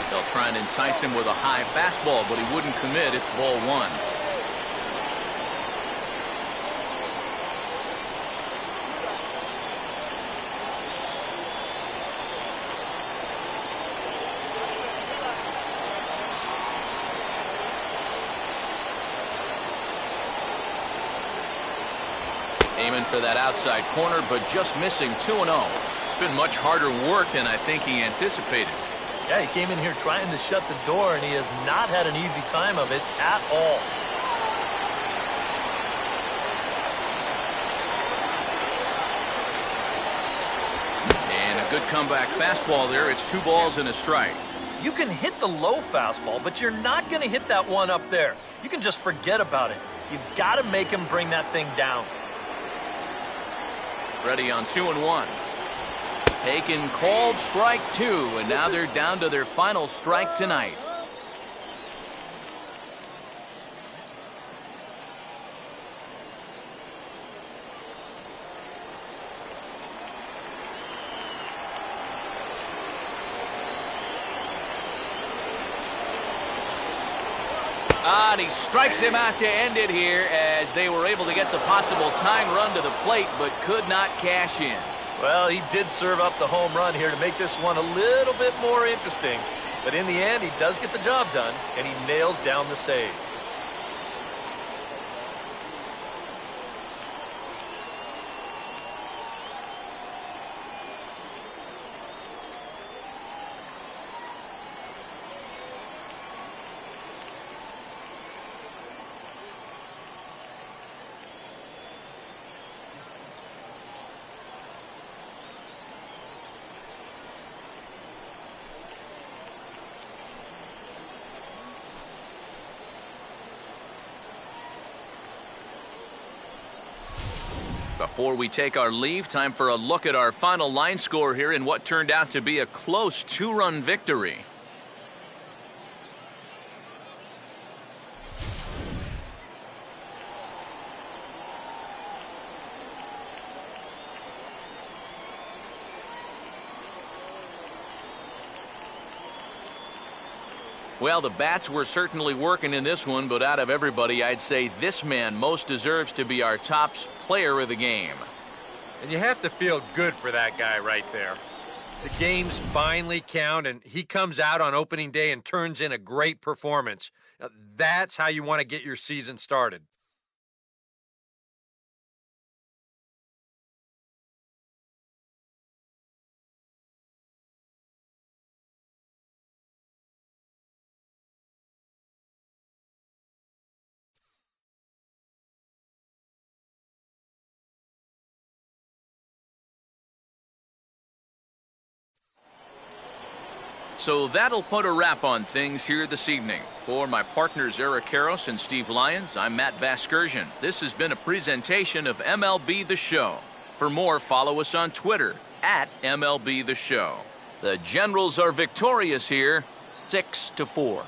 Speaker 1: They'll try and entice him with a high fastball, but he wouldn't commit. It's ball 1. Aiming for that outside corner, but just missing 2-0. It's been much harder work than I think he anticipated.
Speaker 4: Yeah, he came in here trying to shut the door, and he has not had an easy time of it at all.
Speaker 1: And a good comeback fastball there. It's 2 balls and a strike.
Speaker 4: You can hit the low fastball, but you're not going to hit that one up there. You can just forget about it. You've got to make him bring that thing down.
Speaker 1: Ready on 2-1. Taken, called, strike 2, and now they're down to their final strike tonight. And he strikes him out to end it here as they were able to get the possible tying run to the plate but could not cash in.
Speaker 4: Well, he did serve up the home run here to make this one a little bit more interesting. But in the end, he does get the job done, and he nails down the save.
Speaker 1: Before we take our leave, time for a look at our final line score here in what turned out to be a close 2-run victory. Well, the bats were certainly working in this one, but out of everybody, I'd say this man most deserves to be our top player of the game.
Speaker 3: And you have to feel good for that guy right there. The games finally count, and he comes out on opening day and turns in a great performance. Now, that's how you want to get your season started.
Speaker 1: So that'll put a wrap on things here this evening. For my partners Eric Karros and Steve Lyons, I'm Matt Vasgersian. This has been a presentation of MLB The Show. For more, follow us on Twitter at MLB The Show. The Generals are victorious here, 6-4.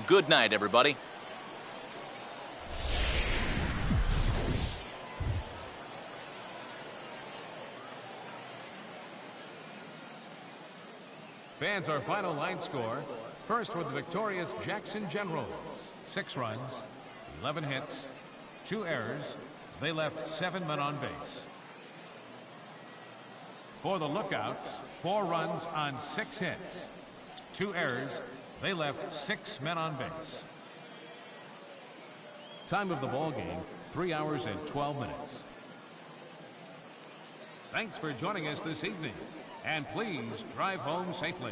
Speaker 1: Good night, everybody.
Speaker 2: Fans, our final line score. First for the victorious Jackson Generals. 6 runs, 11 hits, 2 errors. They left 7 men on base. For the Lookouts, 4 runs on 6 hits, 2 errors. They left 6 men on base. Time of the ball game, 3 hours and 12 minutes. Thanks for joining us this evening. And please drive home safely.